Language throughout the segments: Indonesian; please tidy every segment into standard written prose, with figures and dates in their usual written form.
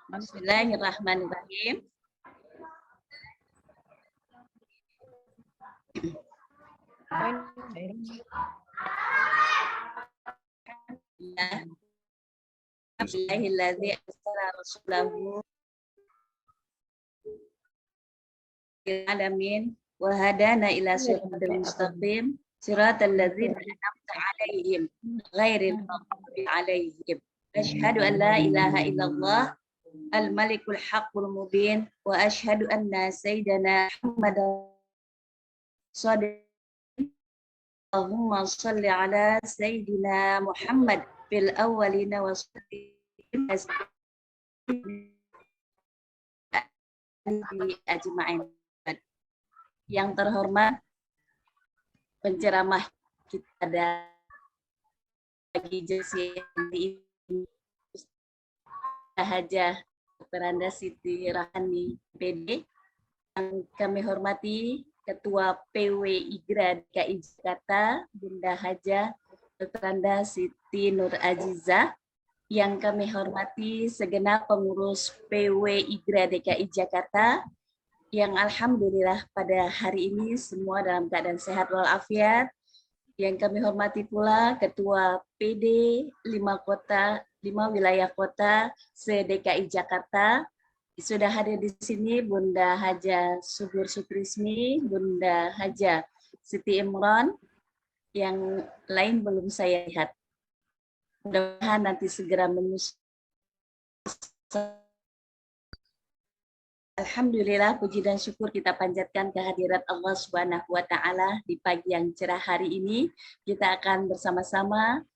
Bismillahirrahmanirrahim. Alhamdulillahilladzi arsala rasulahu lil alamin wa hadana ila siratal mustaqim siratal ladzina an'amta 'alaihim ghairil maghdubi 'alaihim. Asyhadu an la ilaha illallah al-malikul haqqul mubin wa asyhadu anna sayyidana Muhammadan shadiq. Allahumma shalli ala sayyidina Muhammad fil awwalina wa ajma'in. Yang terhormat penceramah kita pada pagi ini Hajah Dr. Anda Siti Rahani PD, yang kami hormati Ketua PW IGRA DKI Jakarta Bunda Hajah Dr. Anda Siti Nur Aziza, yang kami hormati segenap pengurus PW IGRA DKI Jakarta, yang alhamdulillah pada hari ini semua dalam keadaan sehat walafiat. Yang kami hormati pula Ketua PD 5 wilayah kota se-DKI Jakarta. Sudah hadir di sini Bunda Hajah Subur Sukrismi, Bunda Hajah Siti Imron, yang lain belum saya lihat. Mudah-mudahan nanti segera menyusul. Alhamdulillah, puji dan syukur kita panjatkan kehadirat Allah Subhanahu wa Ta'ala di pagi yang cerah hari ini. Kita akan bersama-sama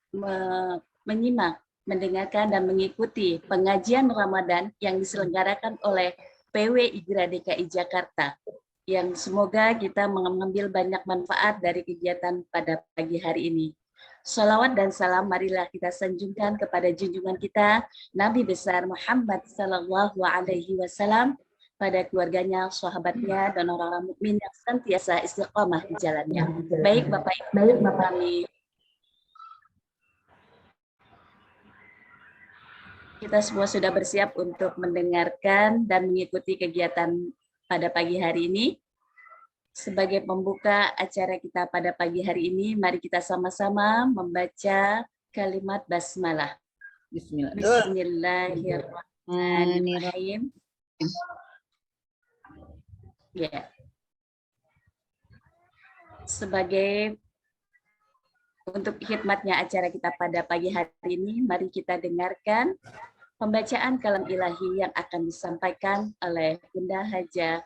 menyimak, mendengarkan, dan mengikuti pengajian Ramadan yang diselenggarakan oleh PW IGRA DKI Jakarta. Yang semoga kita mengambil banyak manfaat dari kegiatan pada pagi hari ini. Salawat dan salam marilah kita sanjungkan kepada junjungan kita, Nabi besar Muhammad Sallallahu Alaihi Wasallam, pada keluarganya, sahabatnya, dan orang-orang mukmin yang senantiasa istiqamah di jalannya. Baik Bapak Ibu, kami kita semua sudah bersiap untuk mendengarkan dan mengikuti kegiatan pada pagi hari ini. Sebagai pembuka acara kita pada pagi hari ini, mari kita sama-sama membaca kalimat basmalah. Bismillahirrahmanirrahim. Ya. Sebagai untuk khidmatnya acara kita pada pagi hari ini, mari kita dengarkan pembacaan kalam ilahi yang akan disampaikan oleh Bunda Hajah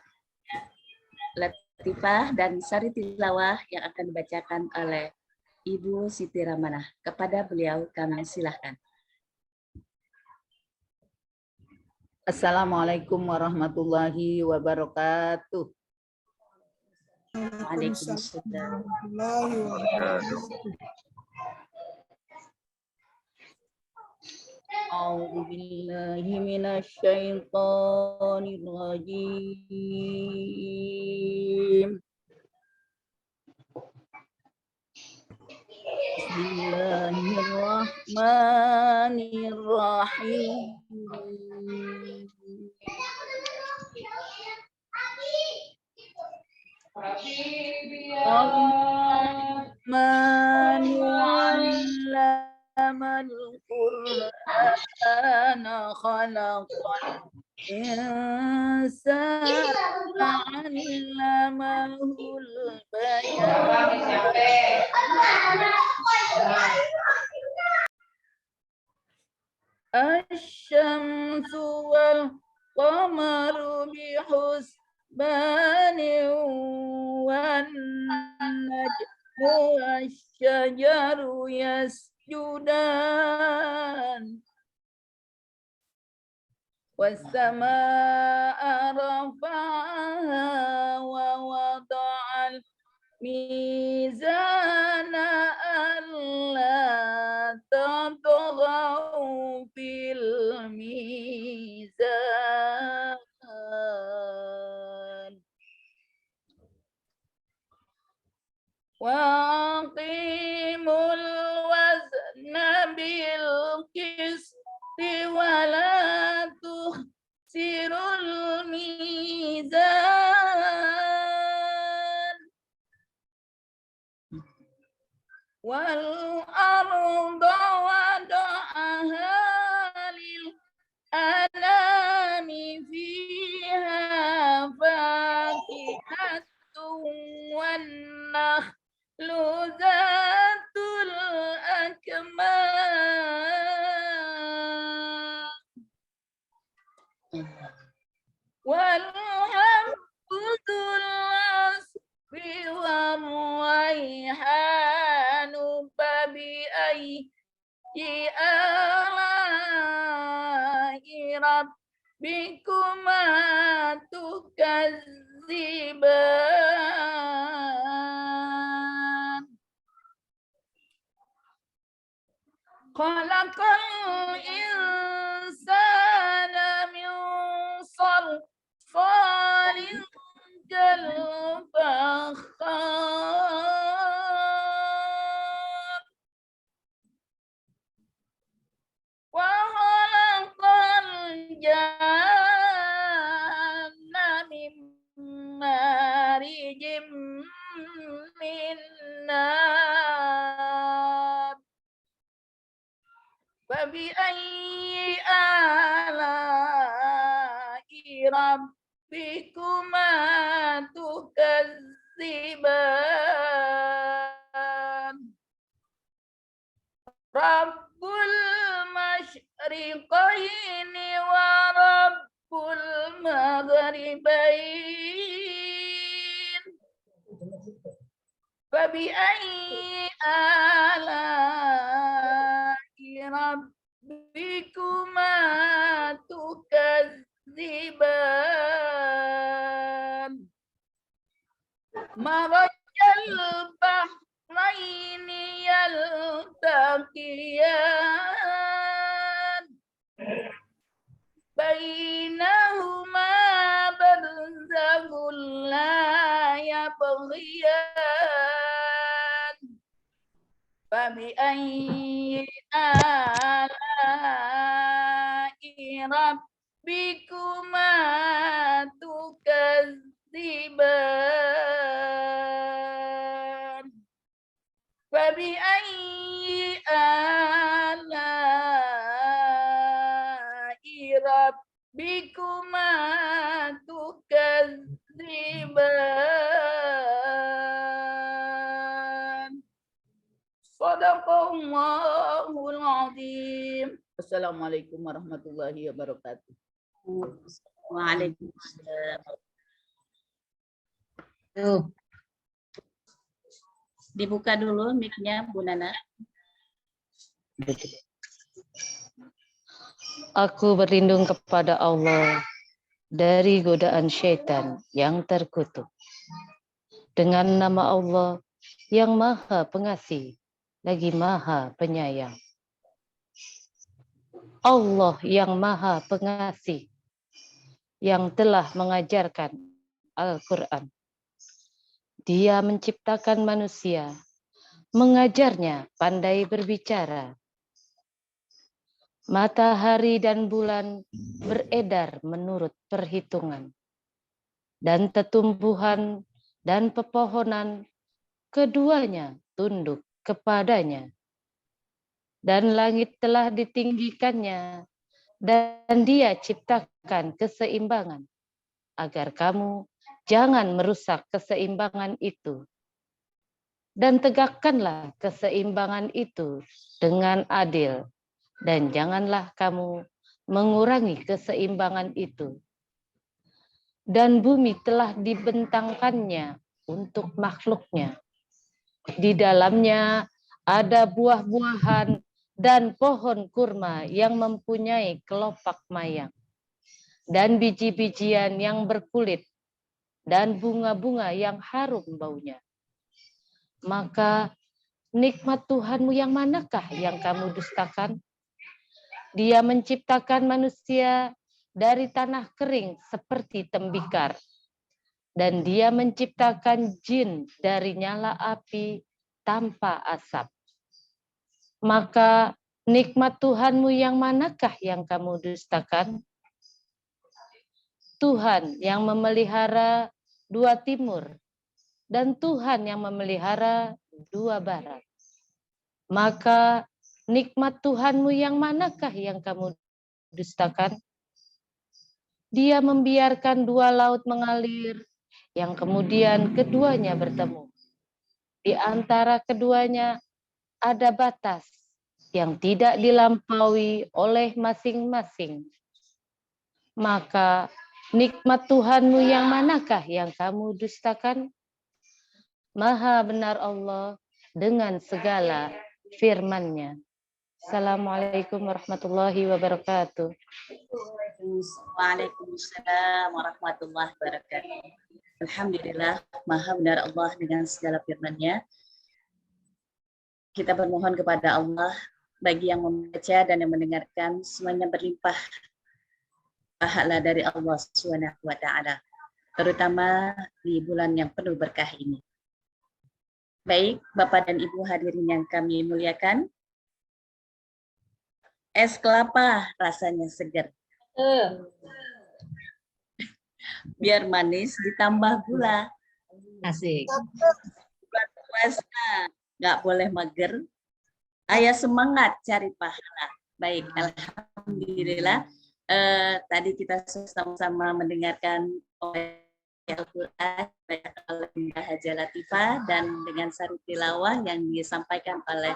Latifah dan Sari Tilawah yang akan dibacakan oleh Ibu Siti Ramanah. Kepada beliau kami silahkan. Assalamualaikum warahmatullahi wabarakatuh. Waalaikumsalam. A'udzu billahi minasy syaithanir rajim. Bismillahirrahmanirrahim. Man 'allamal Qur'ana khalaqal insana 'allamahul bayan. Asy-syamsu wal qamaru bihusbanin wan najmu wasyajaru yasjudan was-samaa'a rafa'aha wa wada'al mizana alla tatghaw fil mizan wa aqimul wazna bil والأرض وضعها للأنام فيها فاكهة والنخل ذات الأكمام والحب ذو العصف والريحان فبأي آلاء ربكما تكذبان خلق الإنسان من صلصال كالفخار وخلق الجن من مارج من نار فبأي آلاء ربكما تكذبان رب المشرقين ورب المغربين فبأي آلاء ربكما تكذبان مرج البحرين يلتقيان بينهما برزخ لا يبغيان فبأي آلاء ربكما تكذبان فبأي آلاء ربكما تكذبان Sadaqallahul azim. Assalamualaikum warahmatullahi wabarakatuh. Waalaikumsalam. Dibuka dulu mic-nya Bu Nana. Aku berlindung kepada Allah dari godaan syaitan yang terkutuk. Dengan nama Allah yang Maha Pengasih lagi Maha Penyayang. Allah yang Maha Pengasih yang telah mengajarkan Al-Quran. Dia menciptakan manusia, mengajarnya pandai berbicara. Matahari dan bulan beredar menurut perhitungan. Dan tetumbuhan dan pepohonan keduanya tunduk kepadanya. Dan langit telah ditinggikannya, dan dia ciptakan keseimbangan, agar kamu jangan merusak keseimbangan itu. Dan tegakkanlah keseimbangan itu dengan adil, dan janganlah kamu mengurangi keseimbangan itu. Dan bumi telah dibentangkannya untuk makhluknya. Di dalamnya ada buah-buahan dan pohon kurma yang mempunyai kelopak mayang, dan biji-bijian yang berkulit, dan bunga-bunga yang harum baunya. Maka nikmat Tuhanmu yang manakah yang kamu dustakan? Dia menciptakan manusia dari tanah kering seperti tembikar. Dan dia menciptakan jin dari nyala api tanpa asap. Maka nikmat Tuhanmu yang manakah yang kamu dustakan? Tuhan yang memelihara dua timur, dan Tuhan yang memelihara dua barat. Maka nikmat Tuhanmu yang manakah yang kamu dustakan? Dia membiarkan dua laut mengalir, yang kemudian keduanya bertemu. Di antara keduanya ada batas yang tidak dilampaui oleh masing-masing. Maka nikmat Tuhanmu yang manakah yang kamu dustakan? Maha benar Allah dengan segala firman-Nya. Assalamualaikum warahmatullahi wabarakatuh. Waalaikumsalam warahmatullahi wabarakatuh. Alhamdulillah, Maha benar Allah dengan segala firman-Nya. Kita bermohon kepada Allah, bagi yang membaca dan yang mendengarkan, semuanya berlimpah pahala dari Allah Subhanahu wa Ta'ala, terutama di bulan yang penuh berkah ini. Baik, Bapak dan Ibu hadirin yang kami muliakan, es kelapa rasanya segar. Biar manis ditambah gula. Asik. Bulan puasa nggak boleh mager. Ayo semangat cari pahala. Baik, alhamdulillah. Tadi kita sama-sama mendengarkan Al-Quran oleh Bunda Haja Latifah dan dengan sari tilawah yang disampaikan oleh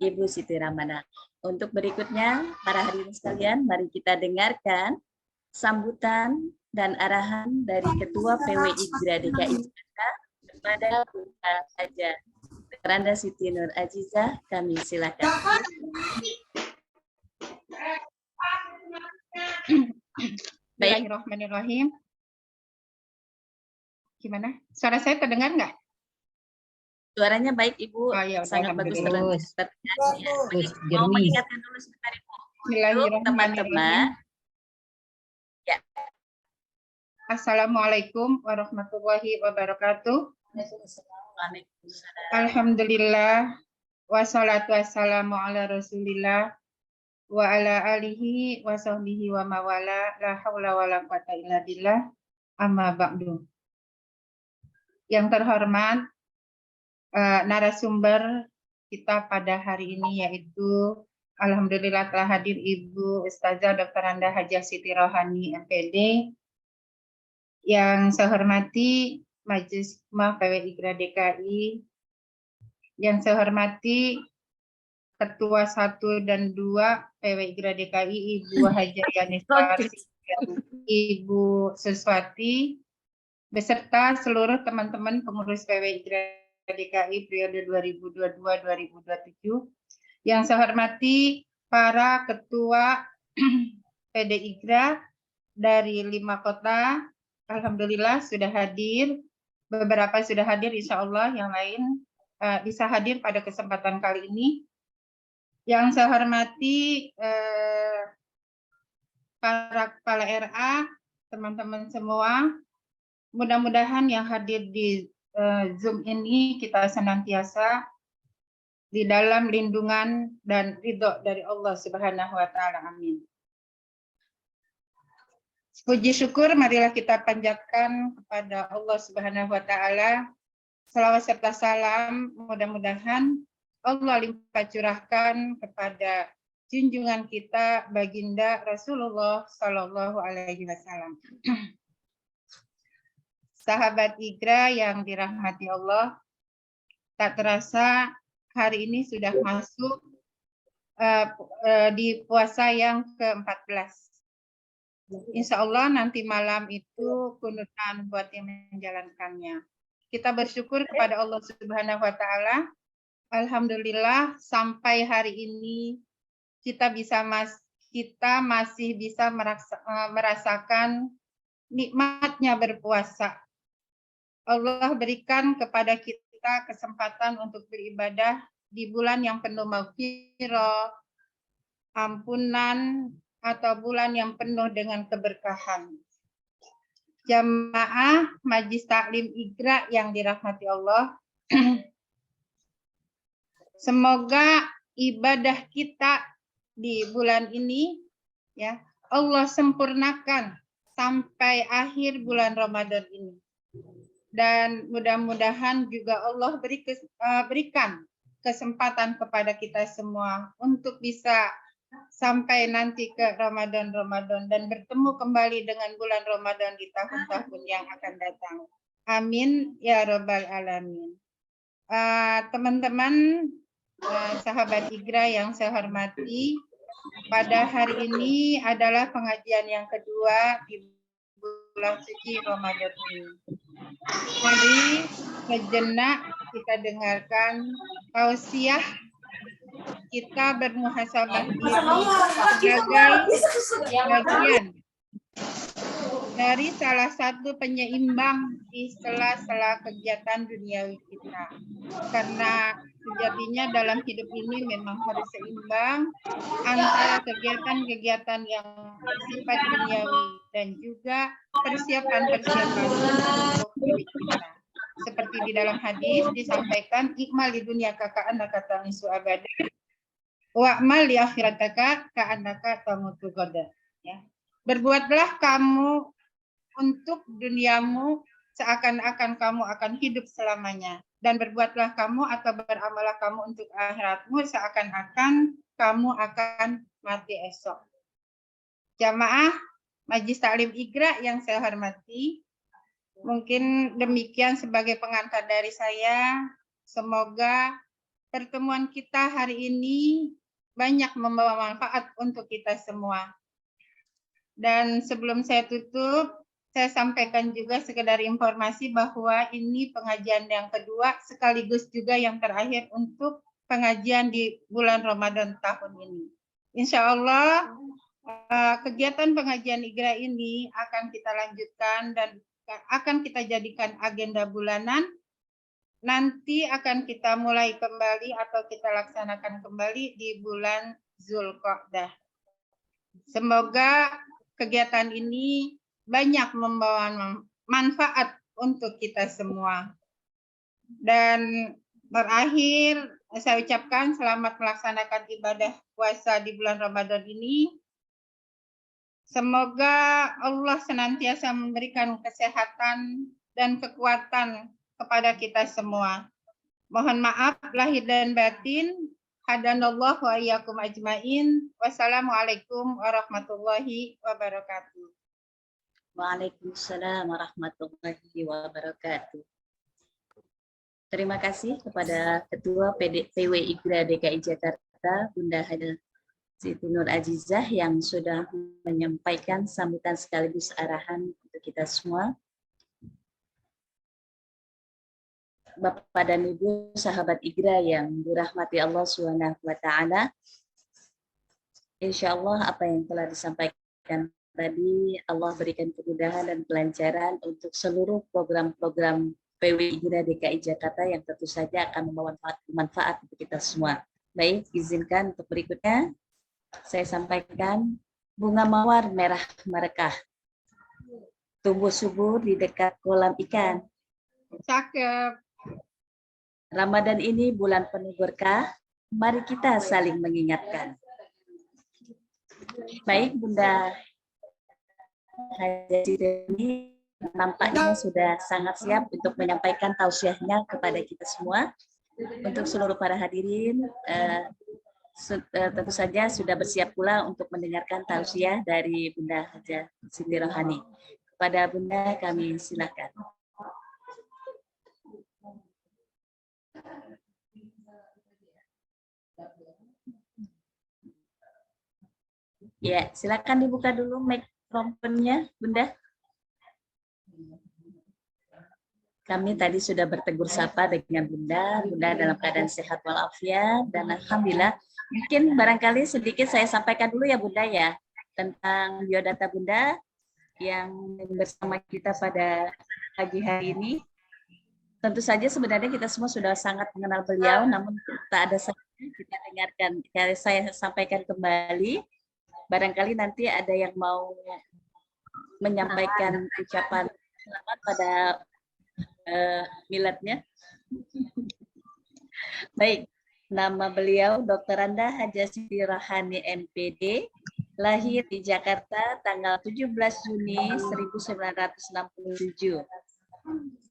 Ibu Siti Ramana. Untuk berikutnya, para hadirin sekalian, mari kita dengarkan sambutan dan arahan dari Ketua PWI Gra DKI Jakarta kepada Bunda Haja Randa Siti Nur Azizah. Kami silakan. Bismillahirrahmanirrahim. Gimana? Suara saya terdengar nggak? Suaranya baik, Ibu. Oh, ya, Sangat bagus alhamdulillah. terdengar. Jernih. Mau mengingatkan dulu sebentar, Ibu. Untuk teman-teman. Ya. Assalamualaikum warahmatullahi wabarakatuh. Waalaikumsalam. Alhamdulillah. Wassalatu wassalamu ala rasulillah. Wa ala alihi wa sahbihi wa mawala. La hawla wa la quwata illa billah. Amma ba'du. Yang terhormat, narasumber kita pada hari ini yaitu alhamdulillah telah hadir Ibu Ustazah Dr. Randa Hajah Siti Rohani MPD. Yang saya hormati Majelis Hikmah PWI Gra DKI. Yang saya hormati Ketua 1 dan 2 PWI Gra DKI Ibu Hajah Yaniswar, Ibu Suswati, beserta seluruh teman-teman pengurus PWI Gra DKI periode 2022-2027. Yang saya hormati para ketua PDI Gra dari 5 kota, alhamdulillah sudah hadir. Beberapa sudah hadir, insya Allah yang lain bisa hadir pada kesempatan kali ini. Yang saya hormati para kepala RA, teman-teman semua. Mudah-mudahan yang hadir di Zoom ini kita senantiasa di dalam lindungan dan ridho dari Allah Subhanahu wa Ta'ala. Amin. Puji syukur marilah kita panjatkan kepada Allah Subhanahu wa Ta'ala. Salawat serta salam mudah-mudahan Allah limpah curahkan kepada junjungan kita baginda Rasulullah Shallallahu Alaihi Wasallam. Sahabat Igra yang dirahmati Allah, tak terasa hari ini sudah masuk di puasa yang ke-14. Insya Allah nanti malam itu kunutan buat yang menjalankannya. Kita bersyukur kepada Allah Subhanahu wa Ta'ala. Alhamdulillah sampai hari ini kita masih bisa merasakan nikmatnya berpuasa. Allah berikan kepada kita kesempatan untuk beribadah di bulan yang penuh maghfirah, ampunan, atau bulan yang penuh dengan keberkahan. Jamaah Majelis Taklim Igra yang dirahmati Allah, semoga ibadah kita di bulan ini ya Allah sempurnakan sampai akhir bulan Ramadan ini. Dan mudah-mudahan juga Allah berikan kesempatan kepada kita semua untuk bisa sampai nanti ke Ramadan dan bertemu kembali dengan bulan Ramadan di tahun-tahun yang akan datang. Amin ya Rabbal Alamin. Teman-teman, sahabat IGRA yang saya hormati, pada hari ini adalah pengajian yang kedua di bulan suci Ramadan ini. Mari sejenak kita dengarkan tausiah, kita bermuhasabah diri sebagai bagian dari salah satu penyeimbang di sela-sela kegiatan duniawi kita. Karena sejatinya dalam hidup ini memang harus seimbang antara kegiatan-kegiatan yang bersifat duniawi dan juga persiapan-persiapan untuk diri kita. Seperti di dalam hadis disampaikan, ikmal di dunia ka'annaka tamisu abadan wa'mal di akhirataka ka'annaka tamutu ghadan. Ya. Berbuatlah kamu untuk duniamu seakan-akan kamu akan hidup selamanya. Dan berbuatlah kamu atau beramallah kamu untuk akhiratmu seakan-akan kamu akan mati esok. Jamaah Majelis Taklim IGRA yang saya hormati, mungkin demikian sebagai pengantar dari saya. Semoga pertemuan kita hari ini banyak membawa manfaat untuk kita semua. Dan sebelum saya tutup, saya sampaikan juga sekedar informasi bahwa ini pengajian yang kedua sekaligus juga yang terakhir untuk pengajian di bulan Ramadan tahun ini. Insya Allah kegiatan pengajian IGRA ini akan kita lanjutkan dan akan kita jadikan agenda bulanan. Nanti akan kita mulai kembali atau kita laksanakan kembali di bulan Zulqa'dah. Semoga kegiatan ini banyak membawa manfaat untuk kita semua. Dan berakhir, saya ucapkan selamat melaksanakan ibadah puasa di bulan Ramadan ini. Semoga Allah senantiasa memberikan kesehatan dan kekuatan kepada kita semua. Mohon maaf lahir dan batin. Hadanallahu wa iyyakum ajmain. Wassalamualaikum warahmatullahi wabarakatuh. Waalaikumsalam warahmatullahi wabarakatuh. Terima kasih kepada Ketua PW IGRA DKI Jakarta, Bunda Haja Siti Nur Azizah yang sudah menyampaikan sambutan sekaligus arahan untuk kita semua. Bapak dan Ibu sahabat IGRA yang dirahmati Allah SWT, insya Allah apa yang telah disampaikan tadi Allah berikan kemudahan dan kelancaran untuk seluruh program-program PW IGRA DKI Jakarta yang tentu saja akan membawa manfaat untuk kita semua. Baik, izinkan untuk berikutnya saya sampaikan bunga mawar merah merekah tumbuh subur di dekat kolam ikan. Cakep. Ramadan ini bulan penuh berkah, mari kita saling mengingatkan. Baik, Bunda Haja Siti nampaknya sudah sangat siap untuk menyampaikan tausiahnya kepada kita semua. Untuk seluruh para hadirin, tentu saja sudah bersiap pula untuk mendengarkan tausiah dari Bunda Haja Siti Rohani. Kepada Bunda kami silakan. Ya, silakan dibuka dulu mikrofonnya, Bunda. Kami tadi sudah bertegur sapa dengan Bunda dalam keadaan sehat walafiat dan alhamdulillah. Mungkin barangkali sedikit saya sampaikan dulu ya Bunda ya tentang biodata Bunda yang bersama kita pada pagi hari ini. Tentu saja sebenarnya kita semua sudah sangat mengenal beliau, namun tak ada salahnya kita dengarkan. Saya sampaikan kembali. Barangkali nanti ada yang mau menyampaikan ucapan selamat pada miladnya. Baik, nama beliau Dr. Anda Haja Siti Rohani MPD, lahir di Jakarta tanggal 17 Juni 1967.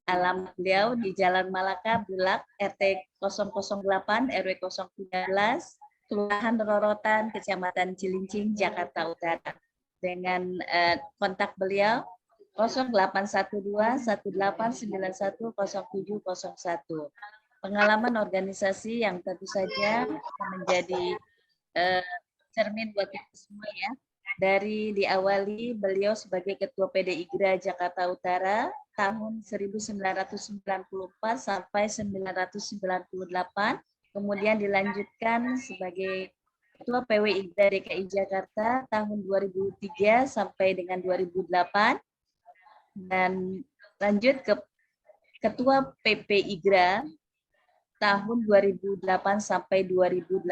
Alamat beliau di Jalan Malaka, Bulak, RT 008, RW 013, Kelurahan Rorotan, Kecamatan Cilincing, Jakarta Utara. Dengan kontak beliau 0812 1891 0701. Pengalaman organisasi yang tentu saja menjadi cermin buat kita semua ya. Dari diawali beliau sebagai Ketua PDIGRA Jakarta Utara tahun 1994 sampai 1998, kemudian dilanjutkan sebagai Ketua PWIGRA DKI Jakarta tahun 2003 sampai dengan 2008, dan lanjut ke Ketua PPIGRA tahun 2008 sampai 2018.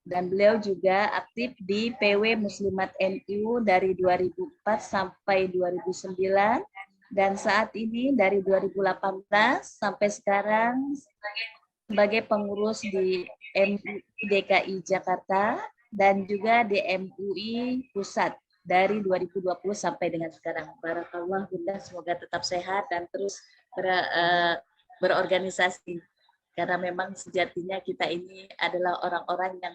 Dan beliau juga aktif di PW Muslimat NU dari 2004 sampai 2009, dan saat ini dari 2018 sampai sekarang sebagai pengurus di MUI DKI Jakarta dan juga di MUI Pusat dari 2020 sampai dengan sekarang. Barakallah Bunda, semoga tetap sehat dan terus berorganisasi. Karena memang sejatinya kita ini adalah orang-orang yang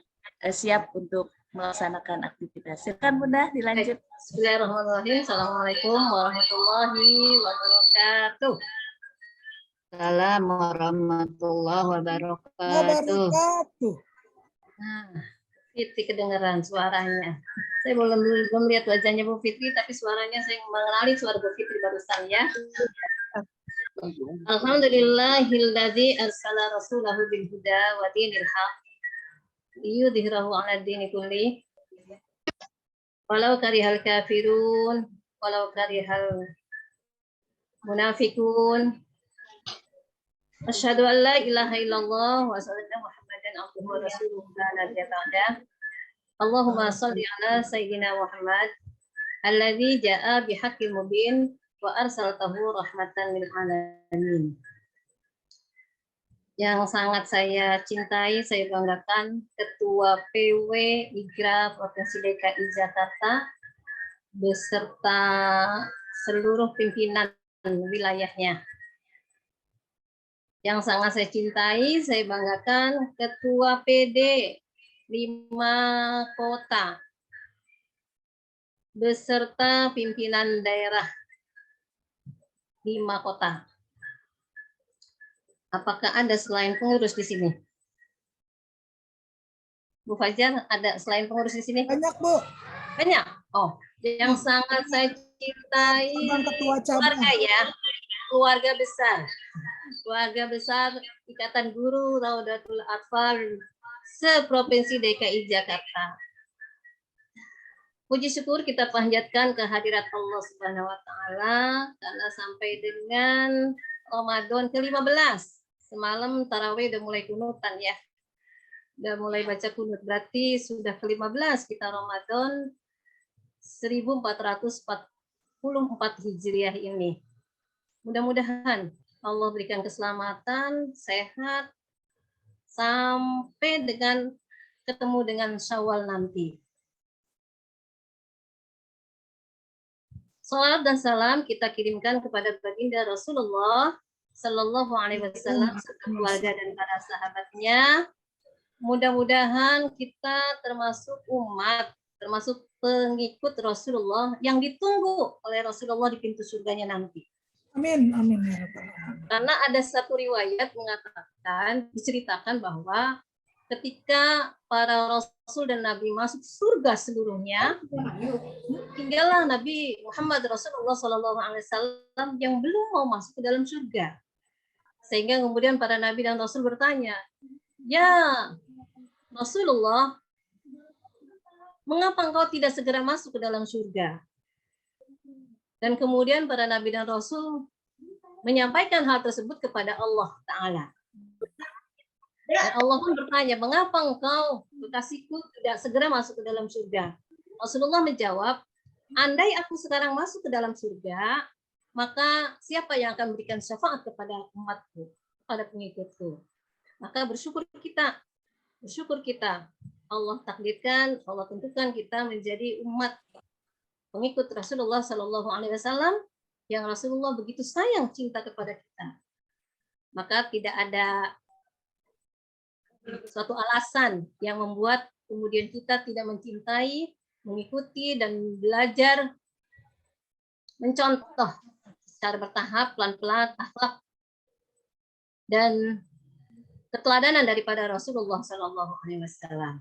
siap untuk melaksanakan aktivitas. Silakan Bunda, dilanjut. Bismillahirrahmanirrahim. Assalamualaikum warahmatullahi wabarakatuh. Assalamualaikum warahmatullahi wabarakatuh. Nah, Fitri kedengaran suaranya. Saya belum lihat wajahnya Bu Fitri, tapi suaranya saya mengenali suara Bu Fitri barusan ya. Alhamdulillahilladzi arsala rasulahu bil huda wa dinil haq liyudhhirahu 'ala dini kulli walau karihal kafirun walau karihal munafiqun. Asyhadu an la ilaha illallah wa asyhadu anna Muhammadan abduhu wa rasuluhu la nabiyya ba'dah. Allahumma shalli ala sayyidina Muhammad alladzi jaa'a bihaqqil mubin wa arsaltahu rahmatan lil alamin. Yang sangat saya cintai, saya banggakan Ketua PW IGRA Provinsi DKI Jakarta beserta seluruh pimpinan wilayahnya. Yang sangat saya cintai, saya banggakan Ketua PD 5 kota beserta pimpinan daerah 5 kota. Apakah ada selain pengurus di sini? Bu Fajar, ada selain pengurus di sini? Banyak, Bu. Banyak. Oh, yang sangat saya cintai keluarga ya, keluarga besar. Keluarga besar Ikatan Guru Raudatul Atfal se-Provinsi DKI Jakarta. Puji syukur kita panjatkan kehadirat Allah Subhanahu wa taala karena sampai dengan Ramadan ke-15. Semalam tarawih udah mulai kunutan ya. Udah mulai baca kunut, berarti sudah ke-15 kita Ramadan 1444 Hijriah ini. Mudah-mudahan Allah berikan keselamatan, sehat sampai dengan ketemu dengan Syawal nanti. Salam dan salam kita kirimkan kepada baginda Rasulullah Sallallahu Alaihi Wasallam serta keluarga dan para sahabatnya. Mudah-mudahan kita termasuk umat, termasuk pengikut Rasulullah yang ditunggu oleh Rasulullah di pintu surganya nanti. Amin, amin ya Rabbal. Karena ada satu riwayat mengatakan, diceritakan bahwa ketika para Rasul dan Nabi masuk surga seluruhnya, tinggallah Nabi Muhammad Rasulullah SAW yang belum mau masuk ke dalam surga. Sehingga kemudian para Nabi dan Rasul bertanya, ya Rasulullah, mengapa engkau tidak segera masuk ke dalam surga? Dan kemudian para Nabi dan Rasul menyampaikan hal tersebut kepada Allah Ta'ala. Dan Allah pun bertanya, mengapa engkau, kekasihku, tidak segera masuk ke dalam surga? Rasulullah menjawab, andai aku sekarang masuk ke dalam surga, maka siapa yang akan memberikan syafaat kepada umatku, kepada pengikutku? Maka bersyukur kita. Allah takdirkan, Allah tentukan kita menjadi umat pengikut Rasulullah Sallallahu Alaihi Wasallam yang Rasulullah begitu sayang cinta kepada kita. Maka tidak ada suatu alasan yang membuat kemudian kita tidak mencintai, mengikuti, dan belajar mencontoh secara bertahap, pelan-pelan, akhlak dan keteladanan daripada Rasulullah SAW.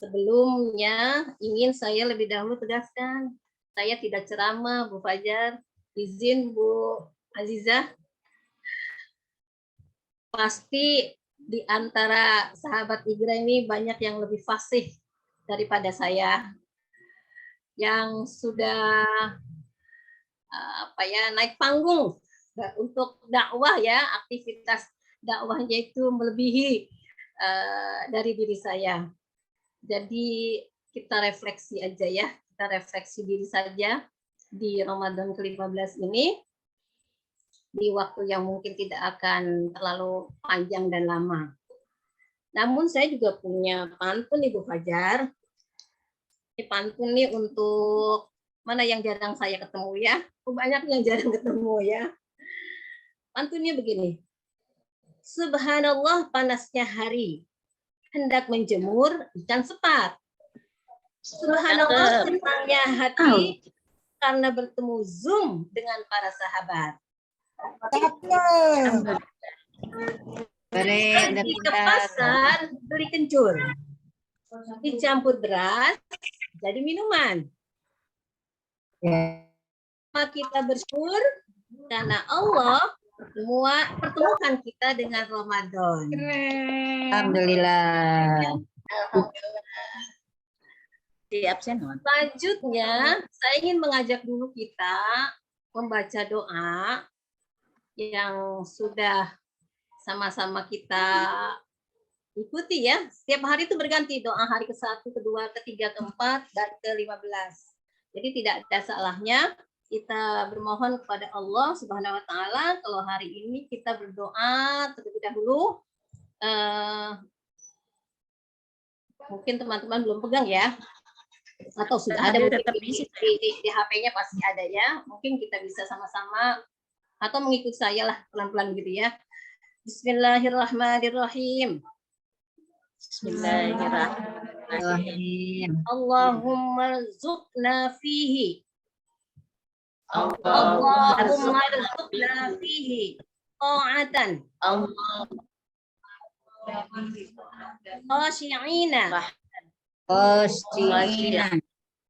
Sebelumnya ingin saya lebih dahulu tegaskan, saya tidak ceramah, Bu Fajar, izin Bu Azizah. Pasti di antara sahabat Igra ini banyak yang lebih fasih daripada saya, yang sudah naik panggung untuk dakwah ya, aktivitas dakwahnya itu melebihi dari diri saya. Jadi kita refleksi aja ya, kita refleksi diri saja di Ramadan ke-15 ini, di waktu yang mungkin tidak akan terlalu panjang dan lama. Namun saya juga punya pantun Ibu Fajar. Ini pantun nih untuk mana yang jarang saya ketemu ya. Banyak yang jarang ketemu ya. Pantunnya begini. Subhanallah panasnya hari, hendak menjemur ikan sepat. Subhanallah senangnya hati karena bertemu Zoom dengan para sahabat. Pergi ke pasar beli kencur, dicampur beras jadi minuman. Kita bersyukur karena Allah pertemukan kita dengan Ramadan. Alhamdulillah. Selanjutnya, saya ingin mengajak dulu kita membaca doa yang sudah sama-sama kita ikuti ya. Setiap hari itu berganti doa hari ke-1, ke-2, ke-3, ke-4, dan ke-15. Jadi tidak ada salahnya kita bermohon kepada Allah Subhanahu wa taala kalau hari ini kita berdoa terlebih dahulu. Mungkin teman-teman belum pegang ya. Atau sudah ada di HP-nya pasti ada ya. Mungkin kita bisa sama-sama atau mengikuti saya lah pelan-pelan gitu ya. Bismillahirrahmanirrahim. Bismillahirrahmanirrahim. Allahumma rzuqna fihi. Allahumma rzuqna fihi ta'atan. Khashi'ina.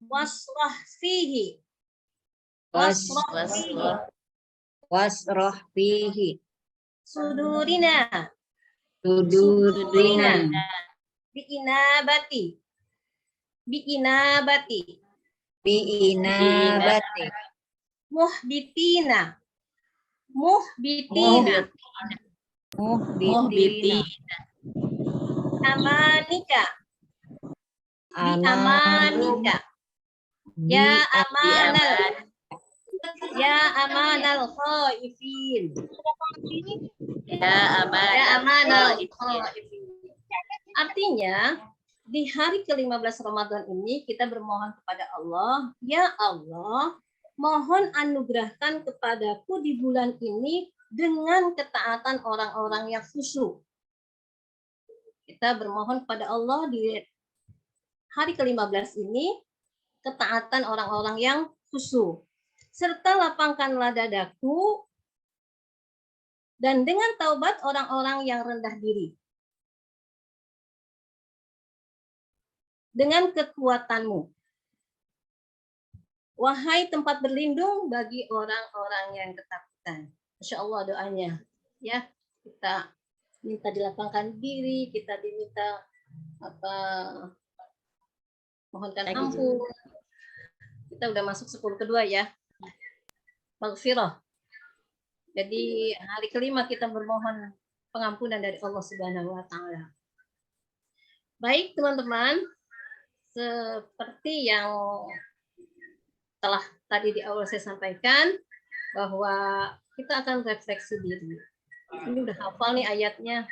Wasrah fihi. Wasrah fihi. Sudurina. Bi'inabati. Muhbitina. Amanika. Ya amanal khaifin. Artinya, di hari ke-15 Ramadan ini kita bermohon kepada Allah, ya Allah, mohon anugerahkan kepadaku di bulan ini dengan ketaatan orang-orang yang khusyuk. Kita bermohon kepada Allah di hari ke-15 ini ketaatan orang-orang yang khusyuk. Serta lapangkanlah dadaku dan dengan taubat orang-orang yang rendah diri. Dengan kekuatanmu. Wahai tempat berlindung bagi orang-orang yang ketakutan. Masya Allah doanya. Ya, kita minta dilapangkan diri, kita diminta mohonkan ampun. Kita udah masuk 10 kedua ya. Maghfirah. Jadi hari kelima kita bermohon pengampunan dari Allah Subhanahu wa taala. Baik, teman-teman. Seperti yang telah tadi di awal saya sampaikan bahwa kita akan refleksi diri. Ini udah hafal nih ayatnya.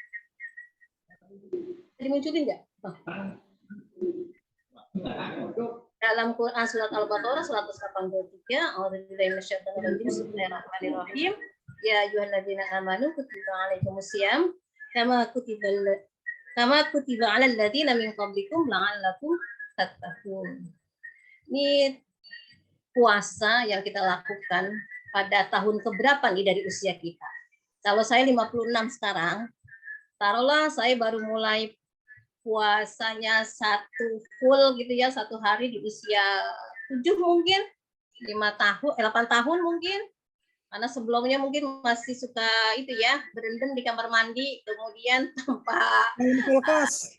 Jadi munculin nggak? Nah, dalam Quran surat Al-Baqarah 183, A'udzubillahi minasyaitonirrajim, Bismillahirrahmanirrahim. Ya ayyuhalladzina amanu kutiba alaikumusiyam kama kutiba 'alal ladzina min qablikum la'allakum tattaqun. Ini puasa yang kita lakukan pada tahun keberapa nih dari usia kita? Kalau saya 56 sekarang, taruhlah saya baru mulai puasanya satu full gitu ya, satu hari di usia 7 mungkin, 8 tahun mungkin. Karena sebelumnya mungkin masih suka itu ya, berendam di kamar mandi, kemudian tanpa Main kulkas.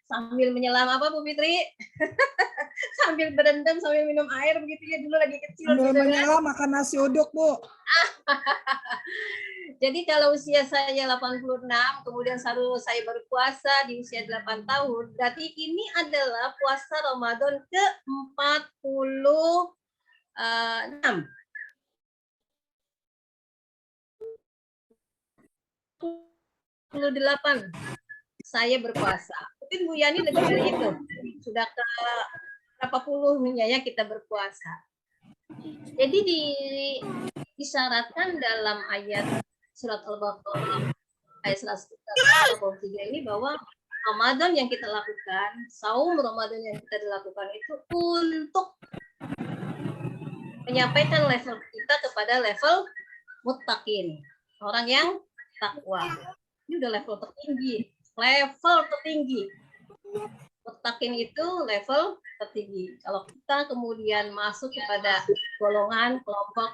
sambil menyelam apa Bu Fitri? Sambil berendam, sambil minum air begitu ya, dulu lagi kecil. Sambil gitu kan. menyelam makan nasi uduk, Bu. Jadi kalau usia saya 86, kemudian saya baru puasa di usia 8 tahun, berarti ini adalah puasa Ramadan ke-46. 48 saya berpuasa. Mungkin Bu Yani lebih dari itu. Sudah ke berapa puluh ya kita berpuasa. Jadi disyaratkan dalam ayat surat Al-Baqarah ayat 133 ini bahwa Ramadan yang kita lakukan, saum Ramadan yang kita lakukan itu untuk menyampaikan level kita kepada level muttaqin, orang yang takwa. Ini udah level tertinggi. Muttaqin itu level tertinggi. Kalau kita kemudian masuk kepada golongan kelompok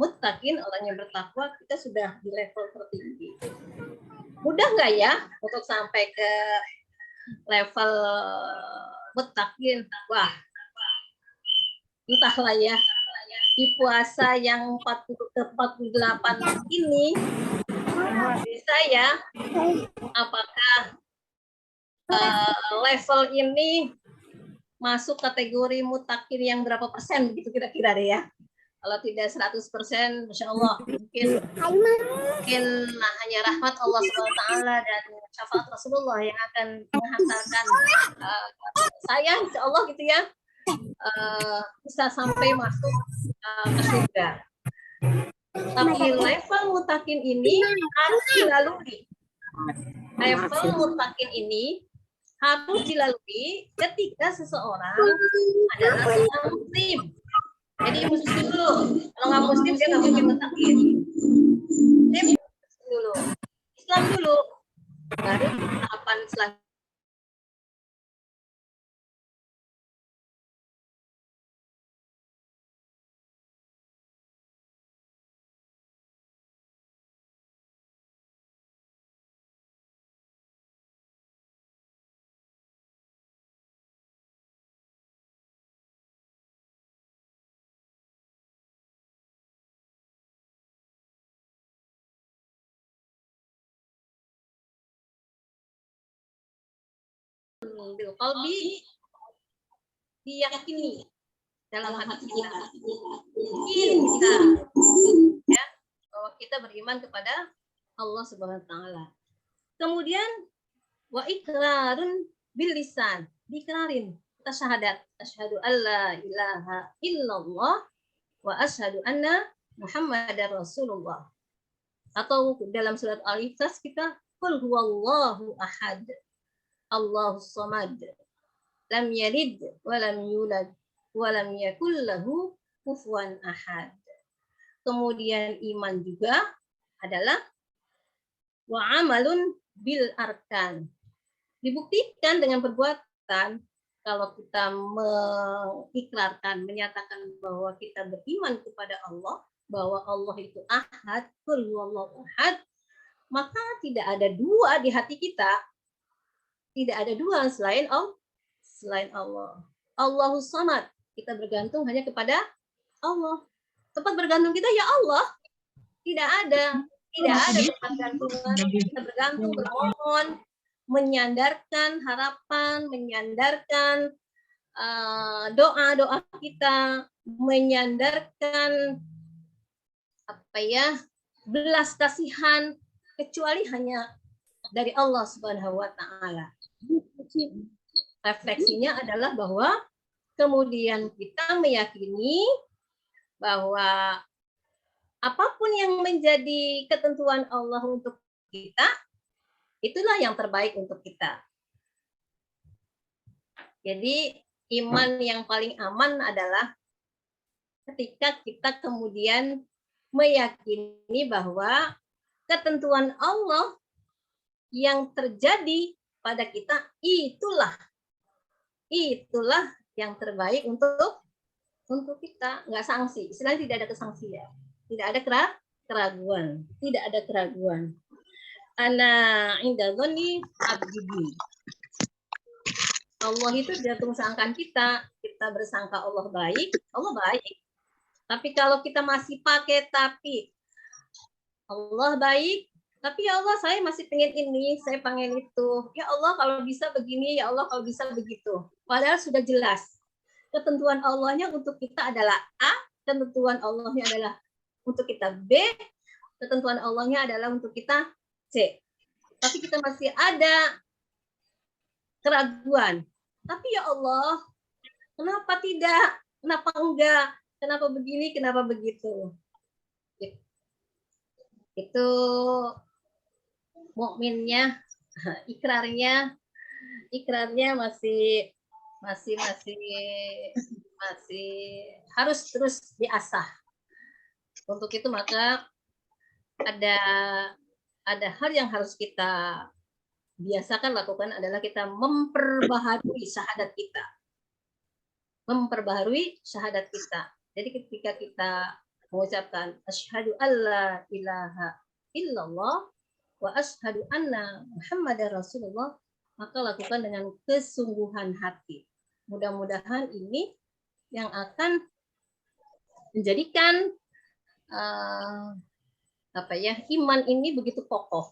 muttaqin, orang yang bertakwa, kita sudah di level tertinggi. Mudah nggak ya untuk sampai ke level muttaqin? Wah, entahlah ya. Di puasa yang 48 ini, saya apakah level ini masuk kategori muttaqin yang berapa persen gitu kira-kira deh ya. Kalau tidak 100%, Masya Allah, mungkin hanya rahmat Allah SWT dan syafaat Rasulullah yang akan menghantarkan saya, Insya Allah gitu ya, bisa sampai masuk ke surga. Tapi level muttaqin ini harus dilalui. Level muttaqin ini harus dilalui ketika seseorang adalah muslim. Jadi muslim dulu. Kalau nggak muslim dia nggak mungkin muttaqin. Muslim dulu, Islam dulu, baru tahapan selanjutnya. Bil qalbi, diyakini dalam hati kita, kita ya, bahwa kita beriman kepada Allah Subhanahu wa taala. Kemudian wa iqrarun bil lisan, diikrarin, kita syahadat, asyhadu alla ilaha illallah wa asyhadu anna Muhammadar Rasulullah. Atau dalam surat Al-Ikhlas kita qul huwallahu ahad, Allahus samad, lam yalid wa lam yulad wa lam yakul lahu kufuwan ahad. Kemudian iman juga adalah wa amalun bil arkan. Dibuktikan dengan perbuatan. Kalau kita mengikrarkan, menyatakan bahwa kita beriman kepada Allah, bahwa Allah itu ahad, qul huwallahu ahad, maka tidak ada dua di hati kita. Tidak ada dua selain Allah. Allahus samad, kita bergantung hanya kepada Allah. Tempat bergantung kita ya Allah. Tidak ada tempat gantungan. Kita bergantung, bermohon, menyandarkan harapan, menyandarkan doa-doa kita, menyandarkan belas kasihan, kecuali hanya dari Allah Subhanahu wa taala. Refleksinya adalah bahwa kemudian kita meyakini bahwa apapun yang menjadi ketentuan Allah untuk kita, itulah yang terbaik untuk kita. Jadi iman yang paling aman adalah ketika kita kemudian meyakini bahwa ketentuan Allah yang terjadi pada kita itulah yang terbaik untuk kita, nggak sanksi. Istilahnya tidak ada kesangsian, tidak ada keraguan, tidak ada keraguan. Ana inda dzanni abdi. Allah itu jatuh sangkaan kita bersangka Allah baik. Tapi kalau kita masih pakai tapi Allah baik, tapi ya Allah saya masih pengen ini, saya pengen itu. Ya Allah kalau bisa begini, ya Allah kalau bisa begitu. Padahal sudah jelas ketentuan Allahnya untuk kita adalah A, ketentuan Allahnya adalah untuk kita B, ketentuan Allahnya adalah untuk kita C. Tapi kita masih ada keraguan. Tapi ya Allah, kenapa tidak? Kenapa enggak? Kenapa begini? Kenapa begitu? Itu mukminnya, ikrarnya masih harus terus diasah. Untuk itu maka ada hal yang harus kita biasakan lakukan adalah kita memperbaharui syahadat kita. Jadi ketika kita mengucapkan asyhadu alla ilaha illallah wa asyhadu anna Muhammadar Rasulullah, maka lakukan dengan kesungguhan hati. Mudah-mudahan ini yang akan menjadikan iman ini begitu kokoh.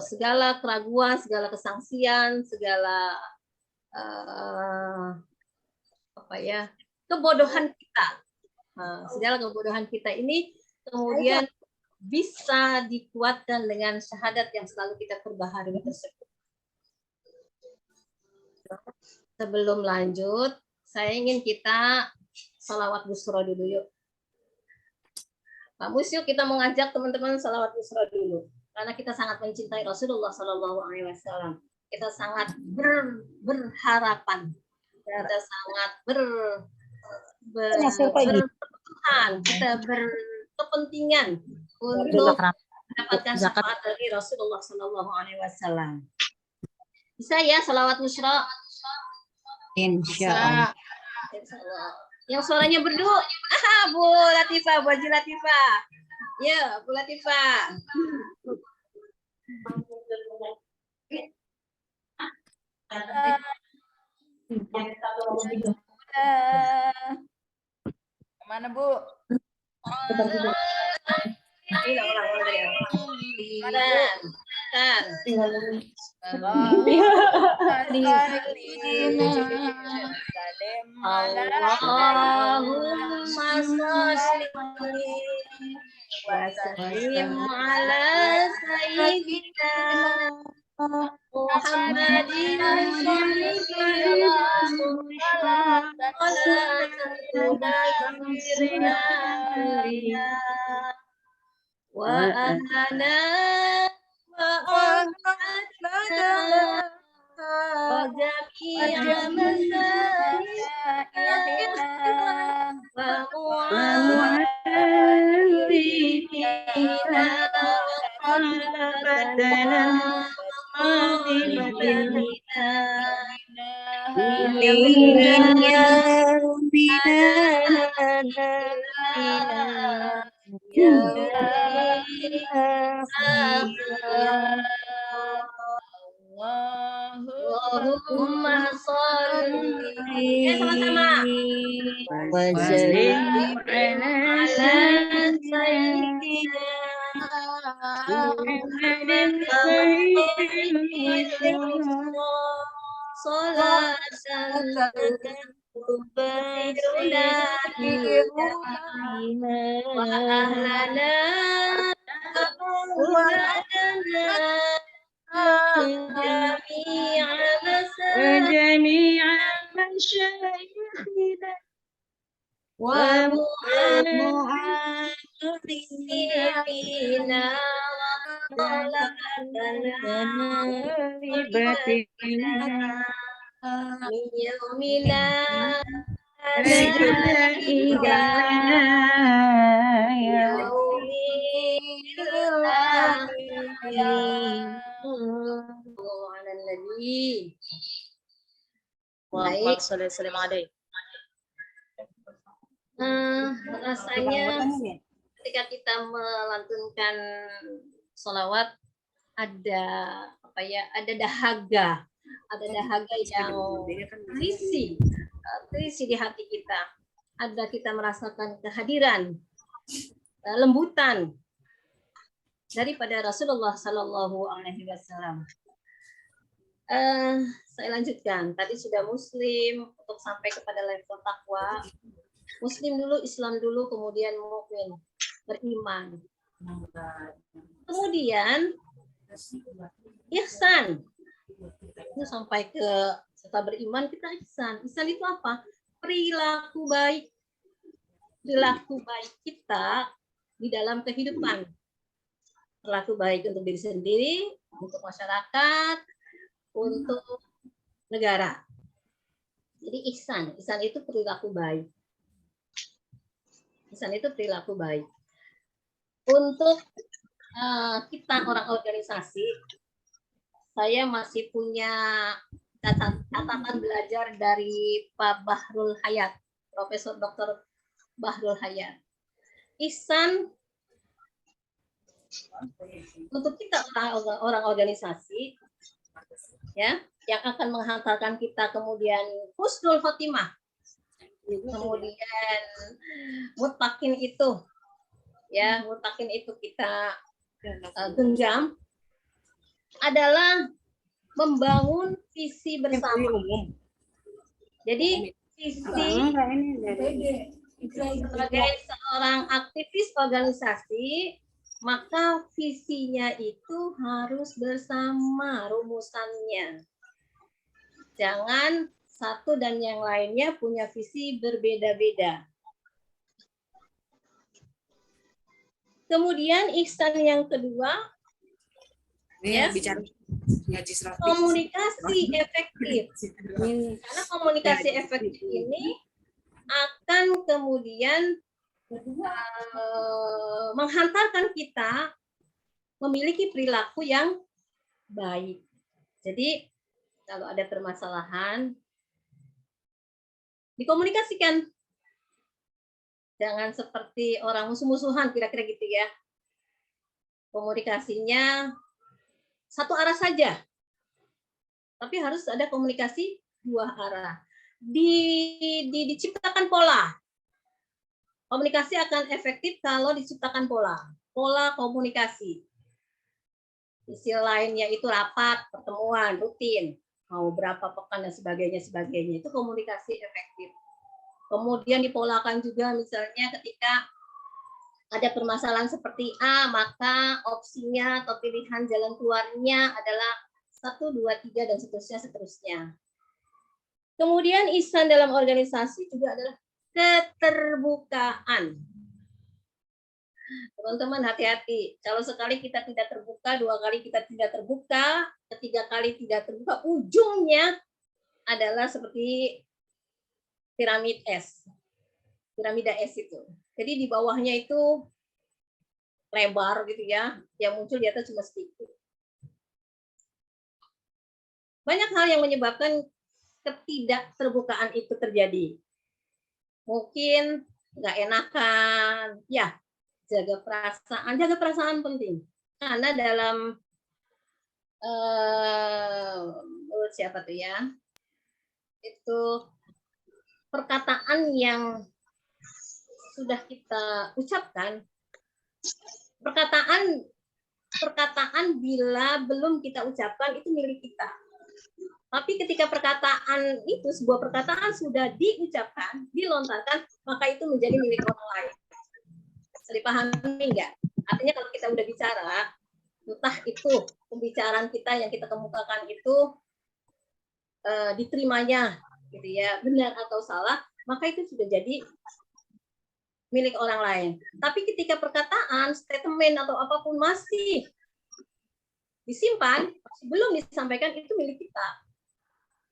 Segala keraguan, segala kesangsian, segala kebodohan kita, segala kebodohan kita ini kemudian bisa dikuatkan dengan syahadat yang selalu kita perbaharui tersebut. Sebelum lanjut, saya ingin kita salawat busro dulu yuk. Pak Mus, yuk kita mengajak teman-teman salawat busro dulu. Karena kita sangat mencintai Rasulullah Shallallahu Alaihi Wasallam. Kita sangat berharapan. Kita sangat kita berkepentingan untuk mendapatkan syafaat dari Rasulullah Shallallahu Alaihi Wasallam. Bisa ya salawat musra? Insya Allah. Yang suaranya berdu, Bu Latifah, Bu Haji Latifah. Ya, Bu Latifah. Kemana Bu? Allahumma sholli wa sallim ala sayyidina Muhammadin wa ahlana wa ahlana wa jami'a masaihina wa mu'allimina wa qalabatana Allahumma sholli sama-sama wa sallim ala sayyidina Muhammadin salatan tubayyiruna wa ahlana wa jami'a مشايخنا ومعلمينا وطلبتنا ببتنا من يومنا هذا إلى يوم آمين. على النبي. Allahumma sholli wa sallim alaihi. Rasanya ketika kita melantunkan sholawat ada apa ya, ada dahaga yang terisi di hati kita, ada kita merasakan kehadiran lembutan daripada Rasulullah Sallallahu Alaihi Wasallam. Saya lanjutkan, tadi sudah muslim untuk sampai kepada level takwa. Muslim dulu, Islam dulu, kemudian mukmin, beriman. Kemudian ihsan. Itu sampai ke setelah beriman kita ihsan. Ihsan itu apa? Perilaku baik. Perilaku baik kita di dalam kehidupan. Perilaku baik untuk diri sendiri, untuk masyarakat, untuk negara. Jadi ihsan. Ihsan itu perilaku baik. Ihsan itu perilaku baik. Untuk kita orang organisasi, saya masih punya catatan belajar dari Pak Bahrul Hayat, Profesor Dr. Bahrul Hayat. Ihsan untuk kita orang organisasi, ya, yang akan menghantarkan kita kemudian husnul khotimah. Kemudian mutakin itu, ya, mutakin itu kita genggam adalah membangun visi bersama. Jadi visi sebagai seorang aktivis organisasi, maka visinya itu harus bersama rumusannya. Jangan satu dan yang lainnya punya visi berbeda-beda. Kemudian ihsan yang kedua, ya, komunikasi efektif. Karena komunikasi efektif ini akan kemudian menghantarkan kita memiliki perilaku yang baik. Jadi kalau ada permasalahan, dikomunikasikan. Jangan seperti orang musuh-musuhan, kira-kira gitu ya. Komunikasinya satu arah saja. Tapi harus ada komunikasi dua arah. Diciptakan pola. Komunikasi akan efektif kalau diciptakan pola. Pola komunikasi. Istilah lainnya itu rapat, pertemuan, rutin. Mau berapa pekan dan sebagainya. Itu komunikasi efektif. Kemudian dipolakan juga misalnya ketika ada permasalahan seperti A, maka opsinya atau pilihan jalan keluarnya adalah 1, 2, 3, dan seterusnya. Kemudian ihsan dalam organisasi juga adalah keterbukaan. Teman-teman hati-hati. Kalau sekali kita tidak terbuka, 2 kali kita tidak terbuka, 3 kali tidak terbuka, ujungnya adalah seperti piramid es. Piramida es itu. Jadi di bawahnya itu lebar gitu ya, yang muncul di atas cuma sedikit. Banyak hal yang menyebabkan ketidakterbukaan itu terjadi. Mungkin nggak enakan, ya, jaga perasaan penting. Karena dalam menurut siapa tuh ya, itu perkataan yang sudah kita ucapkan, perkataan bila belum kita ucapkan itu milik kita. Tapi ketika perkataan itu, sebuah perkataan sudah diucapkan, dilontarkan, maka itu menjadi milik orang lain. Bisa dipahami enggak? Artinya kalau kita udah bicara, entah itu pembicaraan kita yang kita kemukakan itu diterimanya gitu ya, benar atau salah, maka itu sudah jadi milik orang lain. Tapi ketika perkataan, statement atau apapun masih disimpan, belum disampaikan, itu milik kita.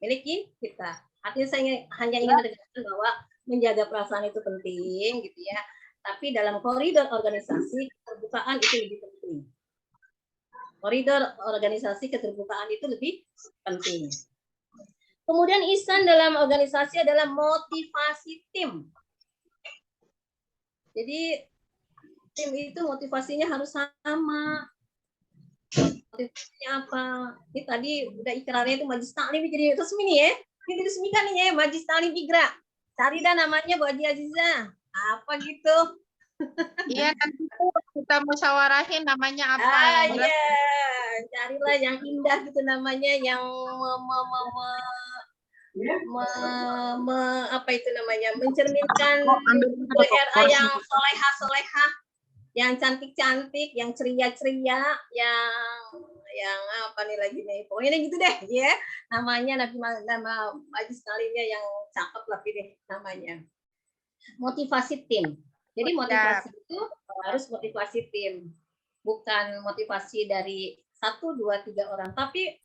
Milik kita. Artinya saya hanya ingin menegaskan bahwa menjaga perasaan itu penting gitu ya. Tapi dalam koridor organisasi, keterbukaan itu lebih penting. Koridor organisasi keterbukaan itu lebih penting. Kemudian ihsan dalam organisasi adalah motivasi tim. Jadi tim itu motivasinya harus sama. Motivasinya apa? Ini tadi udah ikrarnya itu Majlis Taklim jadi resmi nih ya. Ini diresmikan nih ya, Majlis Taklim Igra. Cari dah namanya Bu Haji Aziza. Apa gitu? Iya, nanti kita musyawarahin namanya apa. Yang jelas Iya, carilah yang indah gitu namanya, yang apa itu namanya, mencerminkan era yang soleha, yang cantik, yang ceria, yang apa nih lagi nih, pokoknya gitu deh ya. Namanya nama Majlis Taklimnya yang cakep lah deh namanya. Motivasi tim. Jadi motivasi itu harus motivasi tim, bukan motivasi dari 1, 2, 3 orang, tapi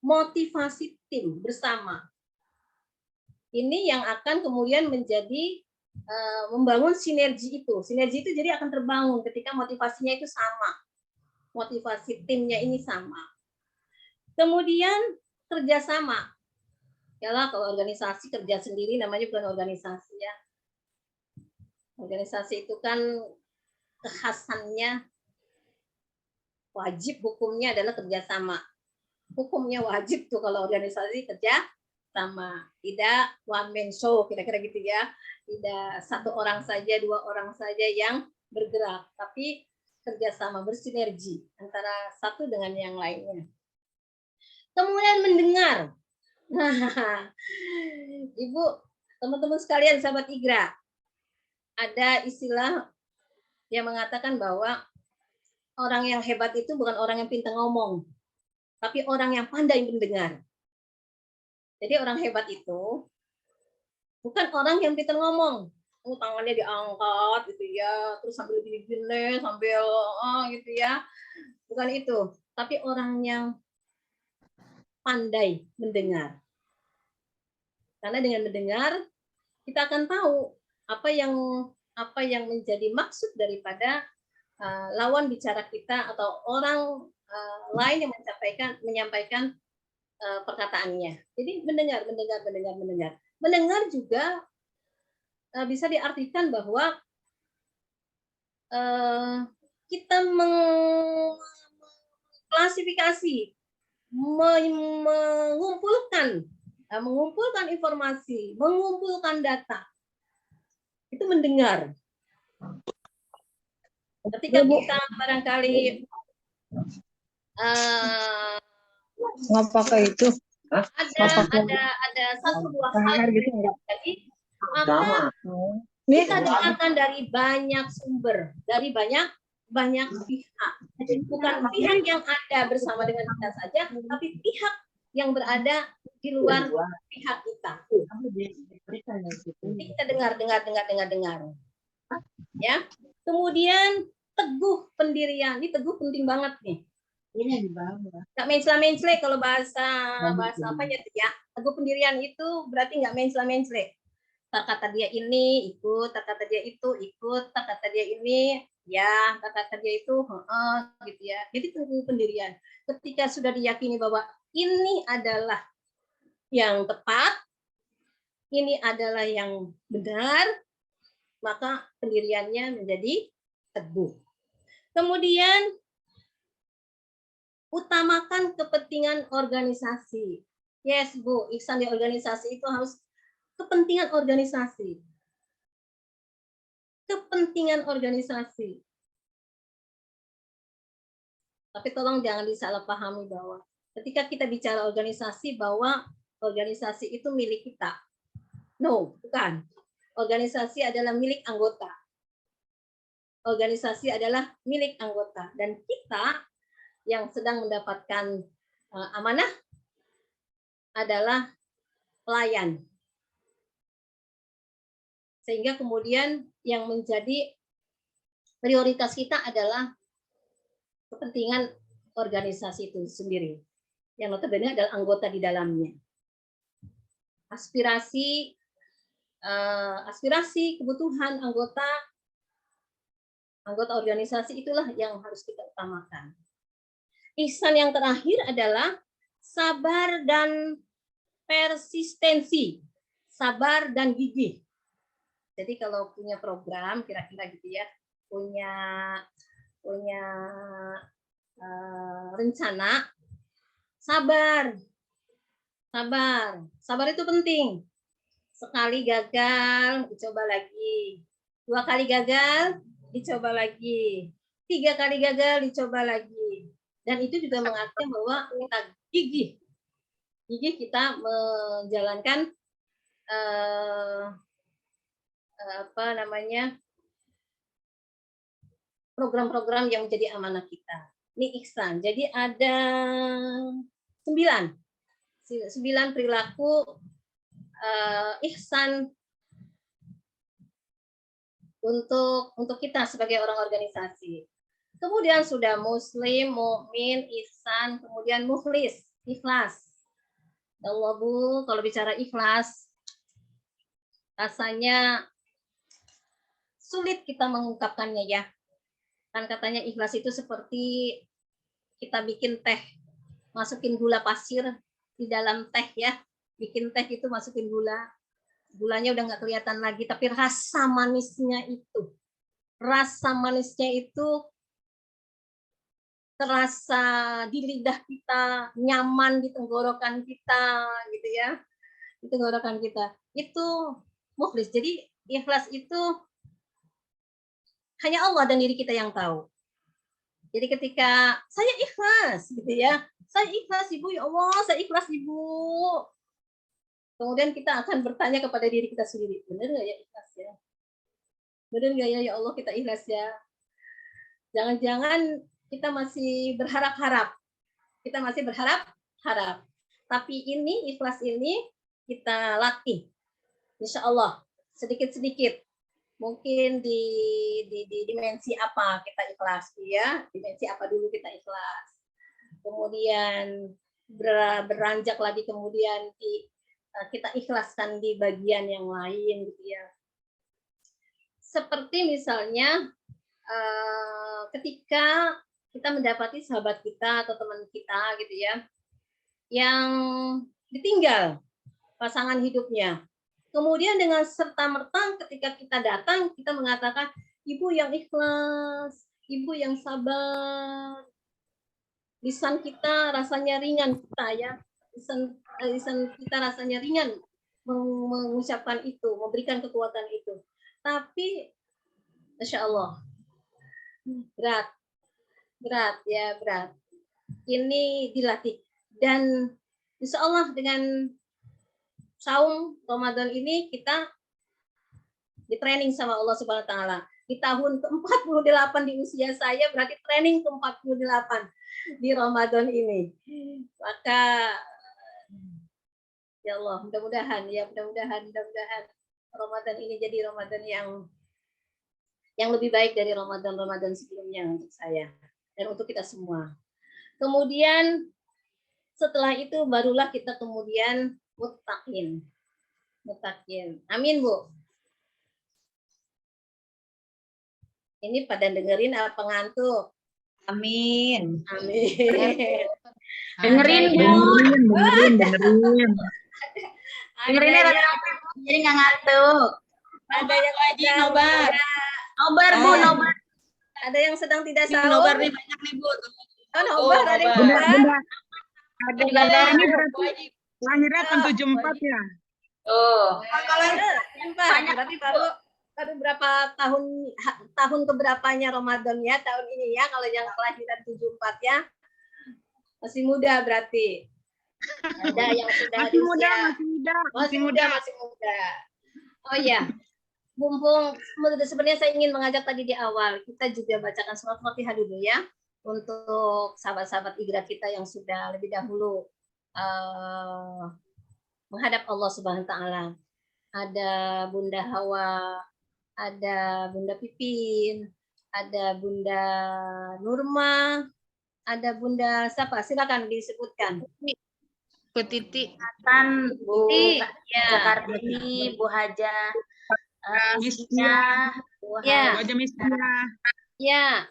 motivasi tim bersama. Ini yang akan kemudian menjadi membangun sinergi itu. Sinergi itu jadi akan terbangun ketika motivasinya itu sama. Motivasi timnya ini sama. Kemudian kerjasama. Yalah, kalau organisasi kerja sendiri namanya bukan organisasi ya. Organisasi itu kan kekhasannya wajib, hukumnya adalah kerjasama. Hukumnya wajib tuh kalau organisasi kerja sama, tidak one man show kira-kira gitu ya, tidak 1 orang saja, 2 orang saja yang bergerak, tapi kerjasama, bersinergi antara satu dengan yang lainnya. Kemudian mendengar. Nah, Ibu, teman-teman sekalian, sahabat Igra, ada istilah yang mengatakan bahwa orang yang hebat itu bukan orang yang pintar ngomong, tapi orang yang pandai mendengar. Jadi orang hebat itu bukan orang yang pintar ngomong, tangannya diangkat gitu ya, terus sambil gini-gini, sambil gitu ya, bukan itu. Tapi orang yang pandai mendengar. Karena dengan mendengar kita akan tahu apa yang menjadi maksud daripada lawan bicara kita atau orang lain yang menyampaikan perkataannya. Jadi mendengar. Mendengar juga bisa diartikan bahwa kita mengklasifikasi, mengumpulkan informasi, mengumpulkan data. Itu mendengar. Ketika kita barangkali apakah itu? ada 1, 2 hal gitu, jadi maka kita dengarkan dari banyak sumber, dari banyak pihak, bukan pihak yang ada bersama dengan kita saja, tapi pihak yang berada di luar pihak kita. Jadi kita dengar. Ya. Kemudian teguh pendirian. Ini teguh penting banget nih. Nggak mencela-mencela kalau bahasa apanya ya. Teguh pendirian itu berarti nggak mencela-mencela. Kata dia ini ikut, kata dia itu ikut, kata dia ini ya, kata dia itu gitu ya. Jadi teguh pendirian. Ketika sudah diyakini bahwa ini adalah yang tepat, ini adalah yang benar, maka pendiriannya menjadi teguh. Kemudian utamakan kepentingan organisasi. Yes, Bu, ihsan di organisasi itu harus kepentingan organisasi. Kepentingan organisasi. Tapi tolong jangan disalahpahami bahwa ketika kita bicara organisasi bahwa organisasi itu milik kita. No, bukan. Organisasi adalah milik anggota. Organisasi adalah milik anggota. Dan kita yang sedang mendapatkan amanah adalah pelayan. Sehingga kemudian yang menjadi prioritas kita adalah kepentingan organisasi itu sendiri. Yang notabene adalah anggota di dalamnya. Aspirasi, kebutuhan anggota organisasi itulah yang harus kita utamakan. Ihsan yang terakhir adalah sabar dan persistensi, sabar dan gigih. Jadi kalau punya program kira-kira gitu ya, punya rencana, sabar itu penting. Sekali gagal, dicoba lagi. 2 kali gagal, dicoba lagi. 3 kali gagal, dicoba lagi. Dan itu juga mengartikan bahwa kita gigih kita menjalankan program-program yang menjadi amanah kita. Ini ihsan. Jadi ada 9 perilaku ihsan untuk kita sebagai orang organisasi. Kemudian sudah muslim, mukmin, ihsan, kemudian mukhlis, ikhlas. Ya Allah Bu, kalau bicara ikhlas rasanya sulit kita mengungkapkannya ya. Kan katanya ikhlas itu seperti kita bikin teh, masukin gula pasir di dalam teh ya. Bikin teh itu masukin gulanya udah nggak kelihatan lagi, tapi rasa manisnya itu terasa di lidah kita, nyaman di tenggorokan kita gitu ya. Di tenggorokan kita. Itu mukhlis. Jadi ikhlas itu hanya Allah dan diri kita yang tahu. Jadi ketika saya ikhlas gitu ya. Saya ikhlas Ibu, ya Allah, saya ikhlas Ibu. Kemudian kita akan bertanya kepada diri kita sendiri, benar nggak ya ikhlas ya? Benar nggak ya Allah kita ikhlas ya? Jangan-jangan kita masih berharap-harap. Kita masih berharap-harap. Tapi ini, ikhlas ini kita latih. Insya Allah, sedikit-sedikit. Mungkin di dimensi apa kita ikhlas ya? Dimensi apa dulu kita ikhlas? Kemudian beranjak lagi kemudian kita ikhlaskan di bagian yang lain gitu ya. Seperti misalnya ketika kita mendapati sahabat kita atau teman kita gitu ya, yang ditinggal pasangan hidupnya. Kemudian dengan serta-merta ketika kita datang, kita mengatakan, Ibu yang ikhlas, Ibu yang sabar. Lisan kita rasanya ringan kita ya. Lisan kita rasanya ringan mengucapkan itu, memberikan kekuatan itu. Tapi, Masya Allah, berat. Ini dilatih. Dan insya Allah dengan saum Ramadan ini kita di training sama Allah Subhanahu Wa Taala. Di tahun ke-48 di usia saya berarti training ke-48 di Ramadan ini. Maka ya Allah, mudah-mudahan Ramadan ini jadi Ramadan yang lebih baik dari Ramadan sebelumnya untuk saya dan untuk kita semua. Kemudian setelah itu barulah kita kemudian muttaqin. Amin, Bu. Ini pada dengerin apa ngantuk? Amin. Dengerin, Bu. Dengerin. Dengerinnya jadi nggak ngantuk. Ada yang Lagi nobar. Nobar, Bu, nobar. Ada yang sedang tidak sahur. Nobar nih banyak nih, Bu. Oh, nobar, ada yang Bunda, nobar. Bunda. Ada Ini berarti lahirnya tahun 74 ya? Tuh. Berarti baru berapa tahun keberapanya Ramadan ya tahun ini ya, kalau yang kelahiran 74 ya. Masih muda berarti. Ada yang sudah Masih muda. masih muda. Oh iya. Mumpung sebenarnya saya ingin mengajak tadi di awal, kita juga bacakan surat Fatihah dulu ya untuk sahabat-sahabat Igra kita yang sudah lebih dahulu menghadap Allah Subhanahu wa taala. Ada Bunda Hawa, ada Bunda Pipin, ada Bunda Nurma, ada Bunda siapa? Silakan disebutkan. Bu Titi. Tan, Bu Ya, Jakartini, Bu Haja, Mistia, Bu ya, Bu Haja Mistia. ya.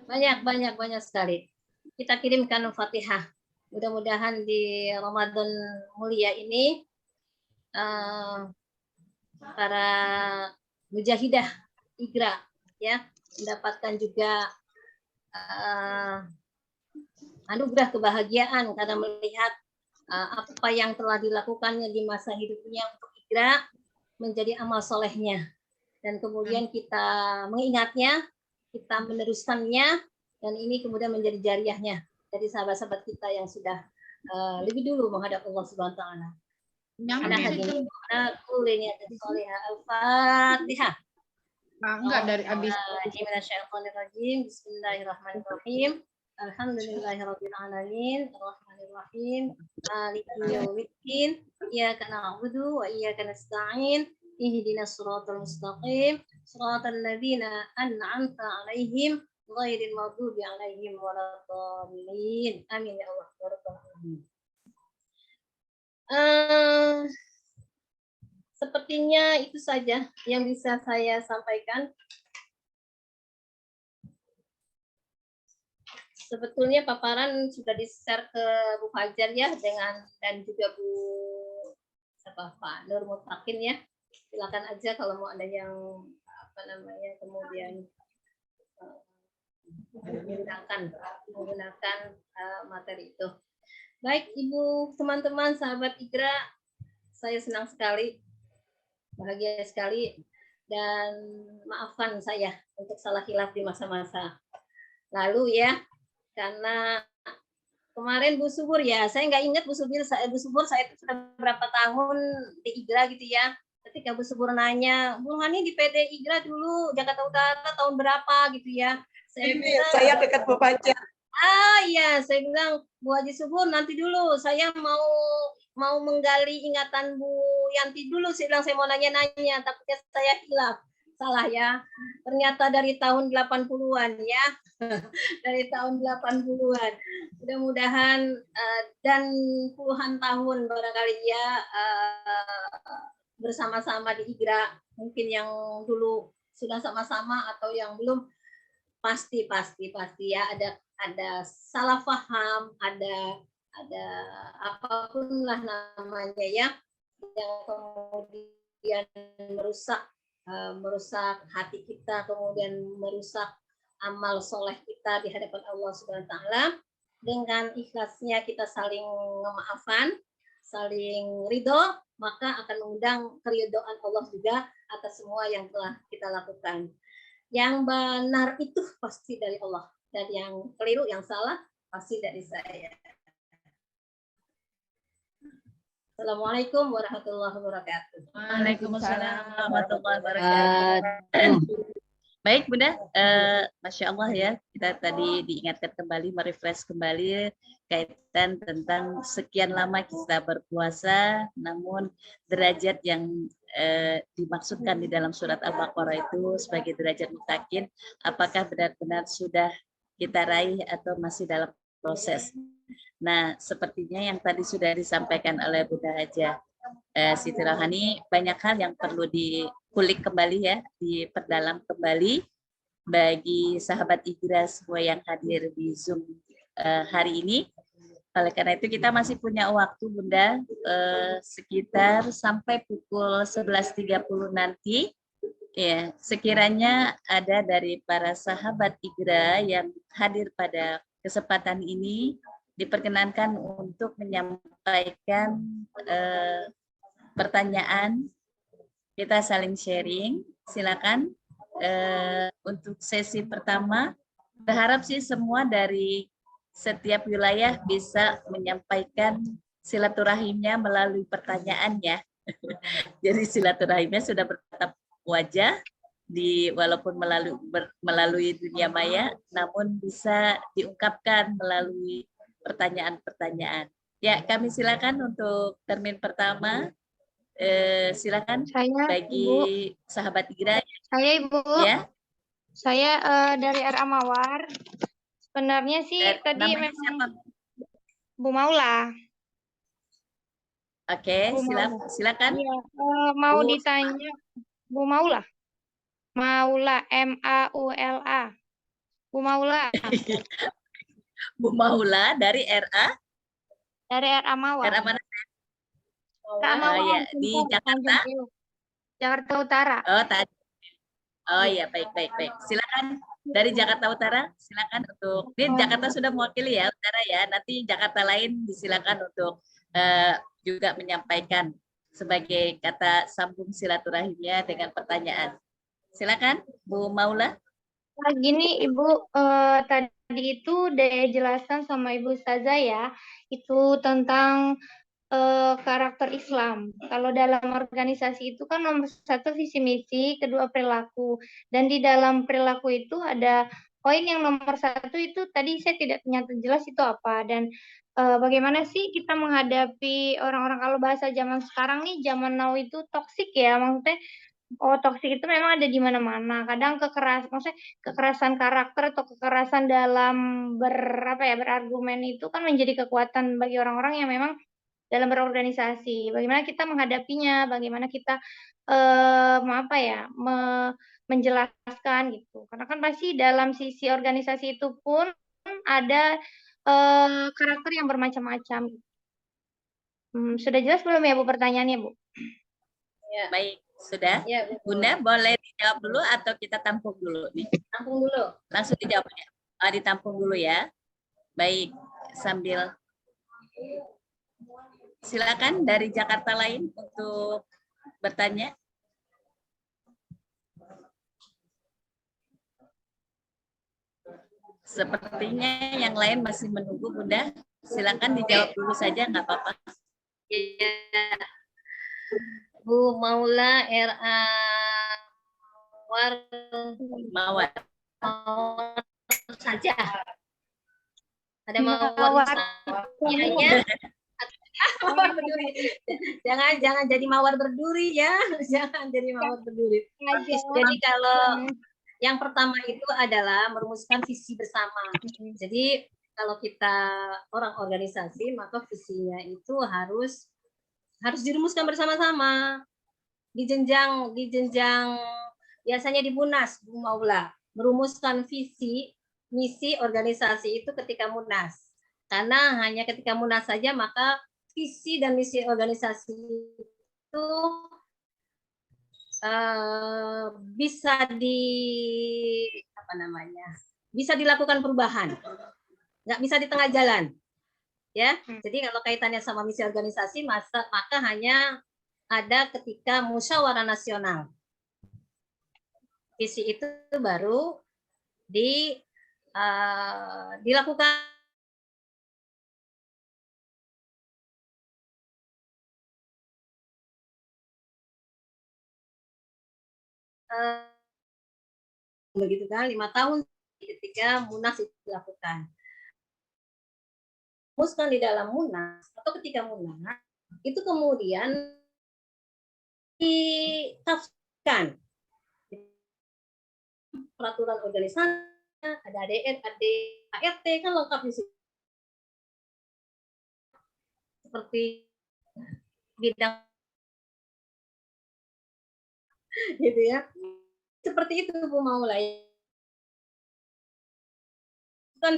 Banyak sekali. Kita kirimkan Fatihah. Mudah-mudahan di Ramadan mulia ini para mujahidah IGRA ya mendapatkan juga anugerah kebahagiaan karena melihat apa yang telah dilakukannya di masa hidupnya untuk IGRA menjadi amal solehnya, dan kemudian kita mengingatnya, kita meneruskannya, dan ini kemudian menjadi jariahnya dari sahabat-sahabat kita yang sudah lebih dulu menghadap Allah Subhanahu wa taala. Ada hadirin kulini solihah al-Fatihah. Enggak dari abis. Bismillahirrahmanirrahim. Alhamdulillahirabbil alamin, arrahmanir rahim, maliki yaumiddin, iyyaka na'budu wa iyyaka nasta'in, ihdinas siratal mustaqim, siratal ladzina an'amta 'alaihim ghairil maghdubi 'alaihim waladdallin. Amin ya Allah ya rabbal alamin. Sepertinya itu saja yang bisa saya sampaikan. Sebetulnya paparan sudah di-share ke Bu Fajar ya dan juga Bu Pak Nur Mutakin ya. Silakan aja kalau mau ada yang kemudian menggunakan materi itu. Baik Ibu, teman-teman, sahabat IGRA, saya senang sekali, bahagia sekali, dan maafkan saya untuk salah khilaf di masa-masa lalu ya. Karena kemarin Bu Subur ya, saya nggak ingat Bu Subur saya itu sudah berapa tahun di IGRA gitu ya. Ketika Bu Subur nanya, Bu Hani di PD IGRA dulu Jakarta Utara tahun berapa gitu ya. Saya dekat Bu Fajar. Iya, saya bilang Bu Haji Subur nanti dulu, saya mau menggali ingatan Bu Yanti dulu. Saya bilang saya mau nanya-nanya, takutnya saya hilaf. Salah ya. Ternyata dari tahun 80-an ya. Dari tahun 80-an. Mudah-mudahan dan puluhan tahun barangkali ya bersama-sama di IGRA. Mungkin yang dulu sudah sama-sama atau yang belum, pasti ya ada salah paham, ada apapun lah namanya ya, yang kemudian merusak hati kita, kemudian merusak amal soleh kita di hadapan Allah Subhanahu wa taala. Dengan ikhlasnya kita saling memaafkan, saling ridho, maka akan mengundang keridhaan Allah juga atas semua yang telah kita lakukan. Yang benar itu pasti dari Allah, dan yang keliru, yang salah pasti dari saya. Assalamualaikum warahmatullahi wabarakatuh. Waalaikumsalam warahmatullahi wabarakatuh. Baik Bunda, Masya Allah ya, kita tadi diingatkan kembali, merefresh kembali kaitan tentang sekian lama kita berpuasa, namun derajat yang dimaksudkan di dalam surat Al-Baqarah itu sebagai derajat mutakin, apakah benar-benar sudah kita raih atau masih dalam proses. Nah, sepertinya yang tadi sudah disampaikan oleh Bunda Haja Siti Rohani, banyak hal yang perlu dikulik kembali ya, diperdalam kembali bagi sahabat IGRA semua yang hadir di Zoom hari ini. Oleh karena itu kita masih punya waktu Bunda, sekitar sampai pukul 11.30 nanti. Ya, sekiranya ada dari para sahabat IGRA yang hadir pada kesempatan ini, diperkenankan untuk menyampaikan pertanyaan, kita saling sharing. Silakan untuk sesi pertama. Berharap sih semua dari setiap wilayah bisa menyampaikan silaturahimnya melalui pertanyaannya. Jadi silaturahimnya sudah bertatap wajah walaupun melalui dunia maya, namun bisa diungkapkan melalui pertanyaan-pertanyaan. Ya, kami silakan untuk termin pertama. Silakan Saya, bagi Ibu. sahabat Gira. Saya, Ibu. Ya, Saya dari RA Mawar. Sebenarnya sih tadi namanya memang siapa? Bu Maula. Oke, Bu Maula. silakan. Iya, mau Bu- ditanya Bu Maula. Maula, M-A-U-L-A. Bu Maula Bu Maula dari RA. dari RA Mawar. RA mana? RA Mawar, ya, di Sunter, Jakarta. Tanjung Priok, Jakarta Utara. Oh, tadi. Oh iya, baik. Silakan dari Jakarta Utara, silakan untuk ini Jakarta sudah mewakili ya, Utara ya. Nanti Jakarta lain disilakan untuk juga menyampaikan sebagai kata sambung silaturahimnya dengan pertanyaan. Silakan, Bu Maula. Nah, gini Ibu, tadi itu udah jelaskan sama Ibu Ustazah ya, itu tentang karakter Islam. Kalau dalam organisasi itu kan nomor satu visi misi, kedua perilaku. Dan di dalam perilaku itu ada poin yang nomor satu itu tadi saya tidak ternyata jelas itu apa. Dan bagaimana sih kita menghadapi orang-orang, kalau bahasa zaman sekarang nih, zaman now itu toksik ya, maksudnya toksik itu memang ada di mana-mana. Kadang maksudnya kekerasan karakter atau kekerasan dalam berargumen itu kan menjadi kekuatan bagi orang-orang yang memang dalam berorganisasi. Bagaimana kita menghadapinya, bagaimana kita menjelaskan gitu. Karena kan pasti dalam sisi organisasi itu pun ada karakter yang bermacam-macam. Sudah jelas belum ya Bu pertanyaannya Bu? Ya. Baik, sudah. Ya, Bunda boleh dijawab dulu atau kita tampung dulu nih? tampung dulu. Langsung dijawab ya. Ditampung dulu ya. Baik, sambil silakan dari Jakarta lain untuk bertanya. Sepertinya yang lain masih menunggu, Bunda. Silakan dijawab dulu saja, nggak apa-apa. Ya. Bu Maula RA Mawar. saja. Ada mawar kiranya. Jangan jadi mawar berduri ya. Jangan jadi mawar berduri. Jadi kalau yang pertama itu adalah merumuskan visi bersama. Jadi kalau kita orang organisasi, maka visinya itu harus dirumuskan bersama-sama di jenjang biasanya di Munas, Bu Maula, merumuskan visi misi organisasi itu ketika Munas. Karena hanya ketika Munas saja maka visi dan misi organisasi itu bisa dilakukan perubahan, nggak bisa di tengah jalan. Ya, jadi kalau kaitannya sama misi organisasi, maka hanya ada ketika musyawarah nasional. Visi itu baru dilakukan. Begitu kan, 5 tahun ketika Munas itu dilakukan. Rumuskan di dalam Munas atau ketika Munas itu kemudian ditafsirkan peraturan organisasi, ada ADN, ada ART kan lengkap di situ. Seperti bidang gitu ya. Seperti itu Bu Maula. Kan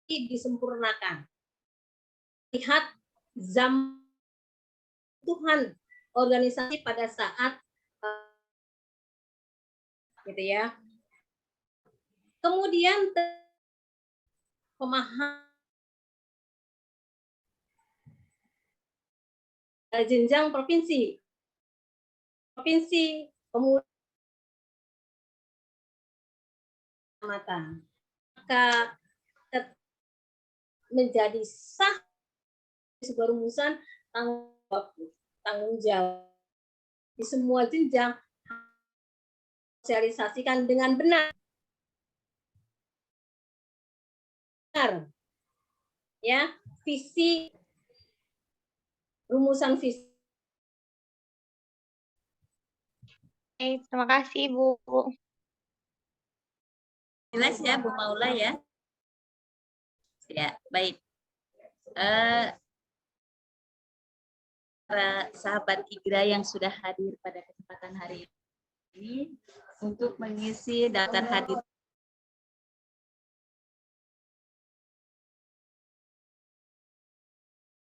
disempurnakan. Lihat zaman Tuhan organisasi pada saat gitu ya. Kemudian pemahaman jenjang provinsi, kemudian maka menjadi sah sebuah rumusan tanggung jawab di semua jenjang sosialisasikan dengan benar. Ya, visi, rumusan visi. Oke, terima kasih Bu. Jelas ya Bu Maula ya? Ya, baik. Para sahabat IGRA yang sudah hadir pada kesempatan hari ini untuk mengisi daftar hadir.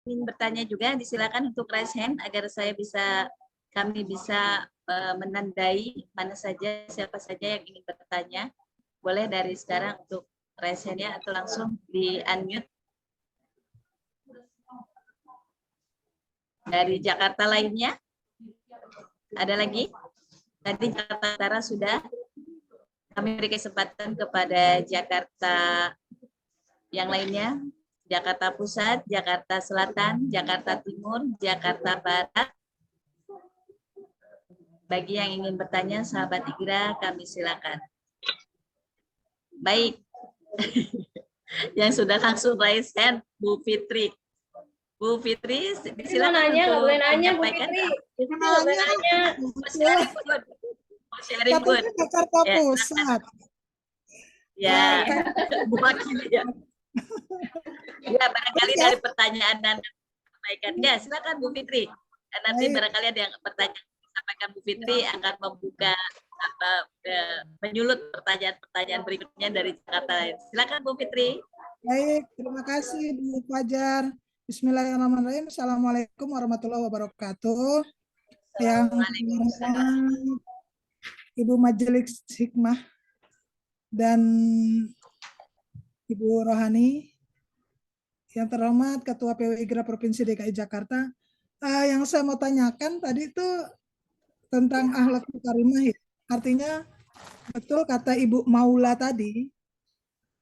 Ingin bertanya juga, disilakan untuk raise hand agar kami bisa menandai mana saja, siapa saja yang ingin bertanya. Boleh dari sekarang untuk raise hand-nya atau langsung di unmute. Dari Jakarta lainnya, ada lagi? Tadi Jakarta Utara sudah. Kami beri kesempatan kepada Jakarta yang lainnya. Jakarta Pusat, Jakarta Selatan, Jakarta Timur, Jakarta Barat. Bagi yang ingin bertanya, sahabat IGRA, kami silakan. Baik. Yang sudah langsung raise hand, Bu Fitri. Bu Fitri, silakan Nanya, nggak untuk boleh nanya Bu menyampaikan. Fitri. Itu nggak boleh nanya. Sharing good. Jakarta Ya, Pusat. Ya, mewakili ya. Ya, barangkali dari pertanyaan dan sampaikan. Ya, silakan Bu Fitri. Dan nanti Baik. barangkali ada yang bertanya, sampaikan Bu Fitri akan membuka menyulut pertanyaan-pertanyaan berikutnya dari Jakarta. Silakan Bu Fitri. Baik, terima kasih Bu Fajar. Bismillahirrahmanirrahim. Assalamualaikum warahmatullahi wabarakatuh. Yang Waalaikumsalam. Ibu Majelis Hikmah dan Ibu Rohani, yang terhormat Ketua PW IGRA Provinsi DKI Jakarta. Yang saya mau tanyakan tadi itu tentang akhlak karimah ya. Artinya betul kata Ibu Maula tadi,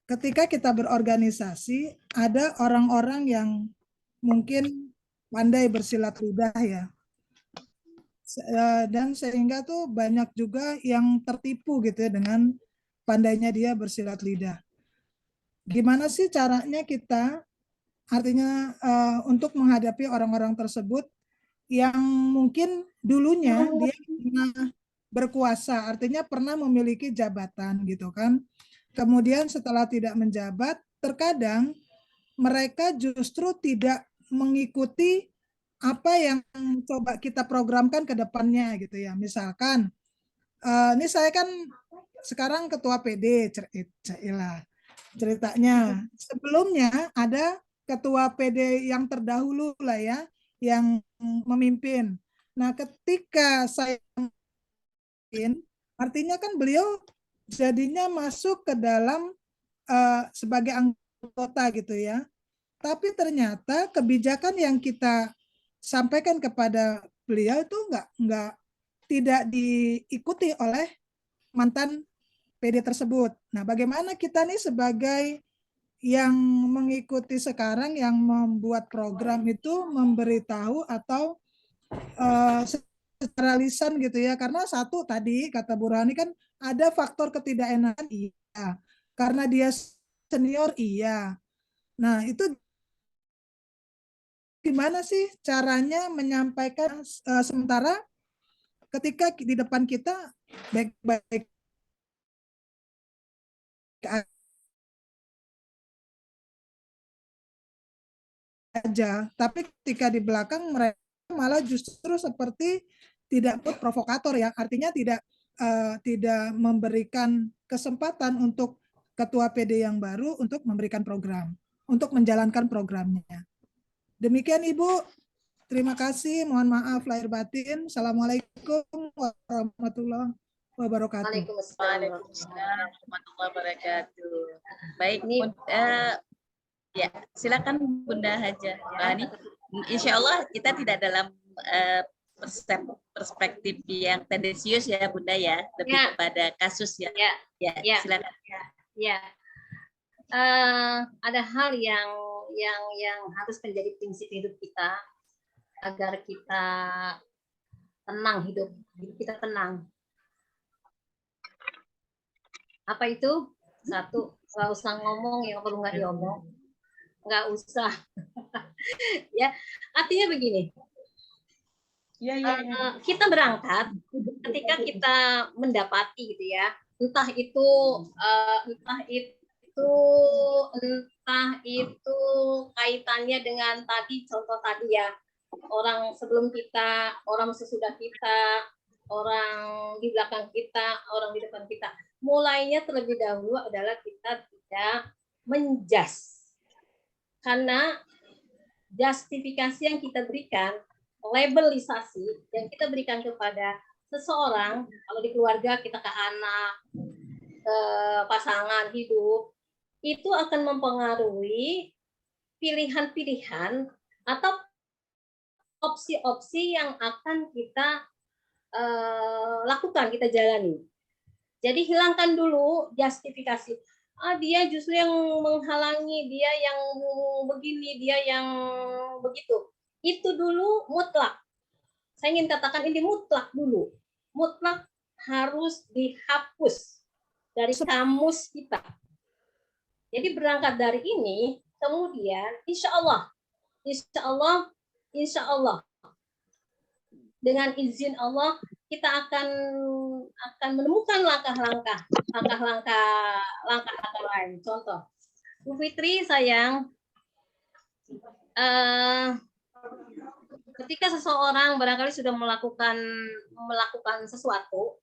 ketika kita berorganisasi ada orang-orang yang mungkin pandai bersilat lidah ya. Dan sehingga tuh banyak juga yang tertipu gitu ya dengan pandainya dia bersilat lidah. Gimana sih caranya kita artinya untuk menghadapi orang-orang tersebut yang mungkin dulunya dia pernah berkuasa, artinya pernah memiliki jabatan gitu kan. Kemudian setelah tidak menjabat, terkadang mereka justru tidak mengikuti apa yang coba kita programkan ke depannya gitu ya. Misalkan, ini saya kan sekarang ketua PD, ceritanya. Sebelumnya ada ketua PD yang terdahulu lah ya, yang memimpin. Nah, ketika saya memimpin, artinya kan beliau jadinya masuk ke dalam sebagai anggota gitu ya. Tapi ternyata kebijakan yang kita sampaikan kepada beliau itu tidak diikuti oleh mantan PD tersebut. Nah, bagaimana kita nih sebagai yang mengikuti sekarang yang membuat program itu memberitahu atau secara lisan gitu ya, karena satu tadi kata Bu Rohani kan ada faktor ketidakenakan, iya, karena dia senior, iya. Nah, itu gimana sih caranya menyampaikan sementara ketika di depan kita baik-baik aja, tapi ketika di belakang mereka malah justru seperti tidak provokator ya, artinya tidak memberikan kesempatan untuk ketua PD yang baru untuk memberikan program, untuk menjalankan programnya. Demikian Ibu, terima kasih, mohon maaf lahir batin. Assalamualaikum warahmatullahi wabarakatuh. Waalaikumsalam warahmatullahi wabarakatuh. Baik, ya, silakan Bunda Haja Rohani. Insya Allah kita tidak dalam perspektif yang tendensius ya Bunda ya, lebih kepada kasus ya. Ya, silakan. Ya, ada hal yang harus menjadi prinsip hidup kita agar kita tenang, hidup kita tenang. Apa itu? Satu, nggak usah ngomong yang perlu nggak diomong. nggak usah. Ya, artinya begini. Kita berangkat ketika kita mendapati gitu ya, entah itu kaitannya dengan tadi contoh tadi ya, orang sebelum kita, orang sesudah kita, orang di belakang kita, orang di depan kita. Mulainya terlebih dahulu adalah kita tidak menjas, karena justifikasi yang kita berikan, labelisasi yang kita berikan kepada seseorang, kalau di keluarga kita ke anak, ke pasangan hidup, itu akan mempengaruhi pilihan-pilihan atau opsi-opsi yang akan kita lakukan, kita jalani. Jadi hilangkan dulu justifikasi. Dia justru yang menghalangi, dia yang begini, dia yang begitu. Itu dulu mutlak. Saya ingin katakan ini mutlak dulu. Mutlak harus dihapus dari kamus kita. Jadi berangkat dari ini, kemudian insya Allah, dengan izin Allah kita akan menemukan langkah-langkah lain. Contoh, Bu Fitri sayang, ketika seseorang barangkali sudah melakukan sesuatu,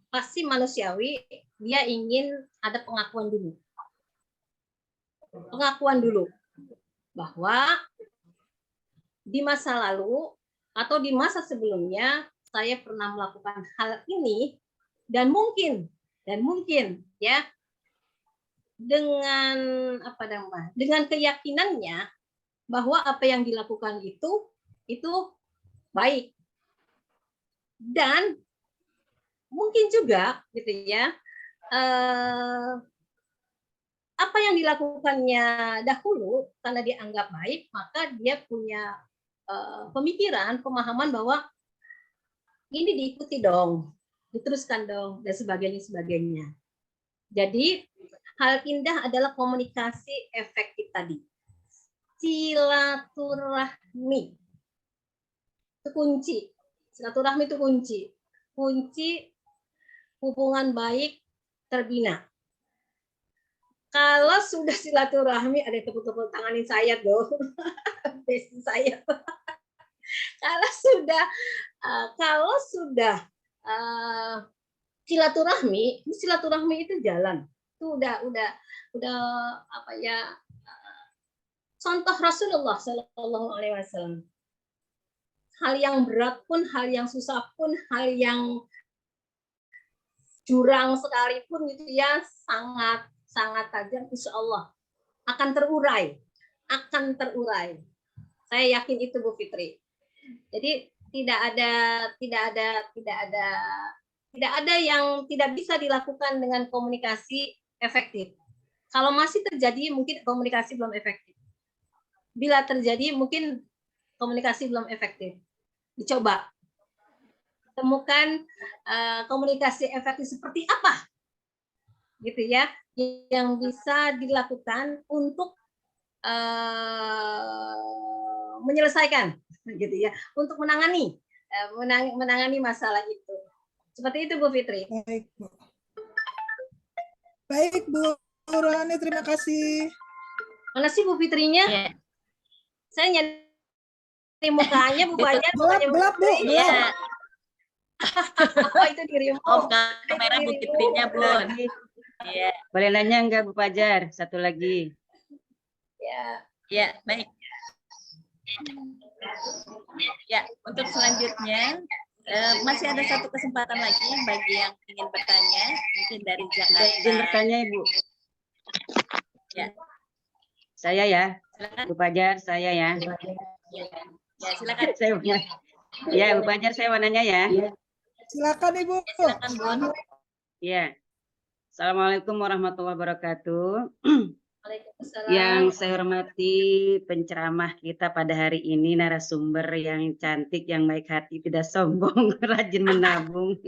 pasti manusiawi, dia ingin ada pengakuan dulu bahwa di masa lalu atau di masa sebelumnya saya pernah melakukan hal ini dan mungkin ya dengan keyakinannya bahwa apa yang dilakukan itu baik, dan mungkin juga gitu ya apa yang dilakukannya dahulu karena dianggap baik, maka dia punya pemikiran, pemahaman bahwa ini diikuti dong, diteruskan dong, dan sebagainya. Jadi hal indah adalah komunikasi efektif tadi. Silaturahmi itu kunci. Silaturahmi itu kunci. Kunci hubungan baik terbina. Kalau sudah silaturahmi, ada tepuk-tepuk tanganin saya dong. Besti saya. Kalau sudah silaturahmi itu jalan. Itu udah apa ya? Contoh Rasulullah Shallallahu Alaihi Wasallam. Hal yang berat pun, hal yang susah pun, hal yang jurang sekalipun gitu ya, sangat tajam, insya Allah akan terurai. Saya yakin itu Bu Fitri. Jadi tidak ada yang tidak bisa dilakukan dengan komunikasi efektif. Kalau masih terjadi mungkin komunikasi belum efektif. Bila terjadi mungkin komunikasi belum efektif. Dicoba. Temukan komunikasi efektif seperti apa, gitu ya, yang bisa dilakukan untuk menyelesaikan, gitu ya, untuk menangani masalah itu. Seperti itu Bu Fitri. Baik Bu. Baik Bu Rohani, terima kasih. Mana sih Bu Fitrinya? Ya. Saya nyari mukanya Bu Fajar. Gelap Bu. Iya. Oh itu dirimu. Off kamera Bu Fitrinya, Bun. Iya. Boleh nanya enggak Bu Fajar? Satu lagi. Ya, baik. Ya, untuk selanjutnya masih ada satu kesempatan lagi bagi yang ingin bertanya, mungkin dari Jakarta. Izin bertanya Ibu. Ya. Saya ya, Silakan. Bu Fajar, saya ya. Ya, silakan. Ya, Bu Fajar, saya mau nanya ya. Silakan Ibu. Silakan Bun. Ya. Assalamualaikum warahmatullahi wabarakatuh. Waalaikumsalam. Yang saya hormati penceramah kita pada hari ini, narasumber yang cantik, yang baik hati, tidak sombong, rajin menabung.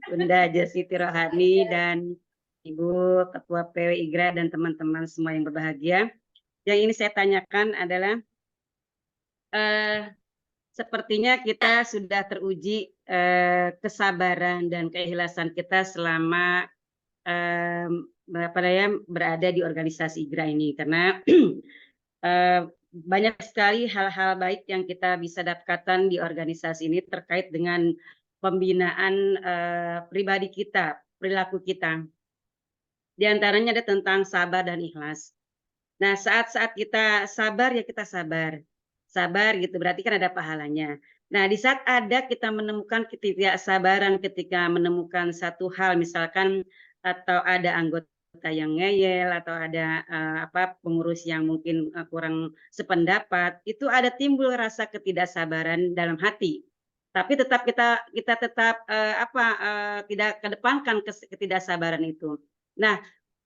Bunda Hajasiti Rohani dan Ibu Ketua PW IGRA dan teman-teman semua yang berbahagia. Yang ini saya tanyakan adalah sepertinya kita sudah teruji kesabaran dan keikhlasan kita selama berada di organisasi IGRA ini, karena banyak sekali hal-hal baik yang kita bisa dapatkan di organisasi ini terkait dengan pembinaan pribadi kita, perilaku kita. Di antaranya ada tentang sabar dan ikhlas. Nah, saat-saat kita sabar, ya kita sabar. Sabar gitu, berarti kan ada pahalanya. Nah, di saat ada kita menemukan ketidaksabaran ketika menemukan satu hal, misalkan atau ada anggota yang ngeyel, atau ada pengurus yang mungkin kurang sependapat, itu ada timbul rasa ketidaksabaran dalam hati. Tapi tetap kita tetap tidak kedepankan ketidaksabaran itu. Nah,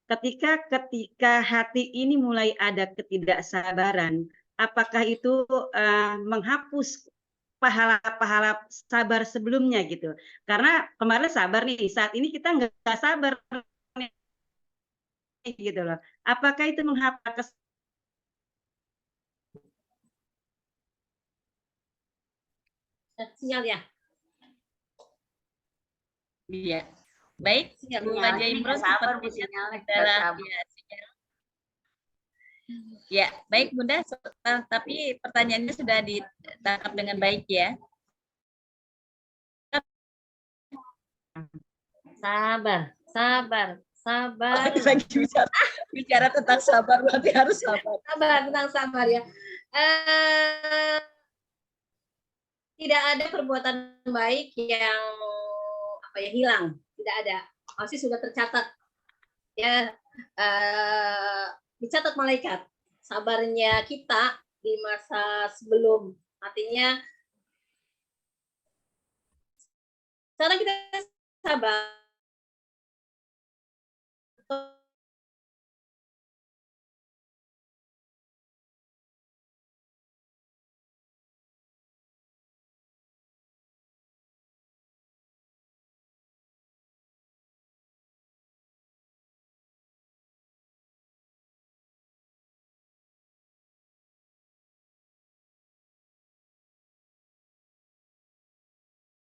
ketika hati ini mulai ada ketidaksabaran, apakah itu menghapus pahala-pahala sabar sebelumnya gitu? Karena kemarin sabar nih, saat ini kita nggak sabar nih, gitu loh. Apakah itu menghapus sinyal ya? Iya. Baik, Bu Haja Imron, sepertinya adalah ya, sinyal. Ya, baik Bunda, tapi pertanyaannya sudah ditangkap dengan baik ya. Sabar, sabar, sabar. Lagi bicara tentang sabar, berarti harus sabar. Sabar, tentang sabar ya. Tidak ada perbuatan baik yang hilang, tidak ada. Pasti sudah tercatat ya, dicatat malaikat sabarnya kita di masa sebelum. Artinya sekarang kita sabar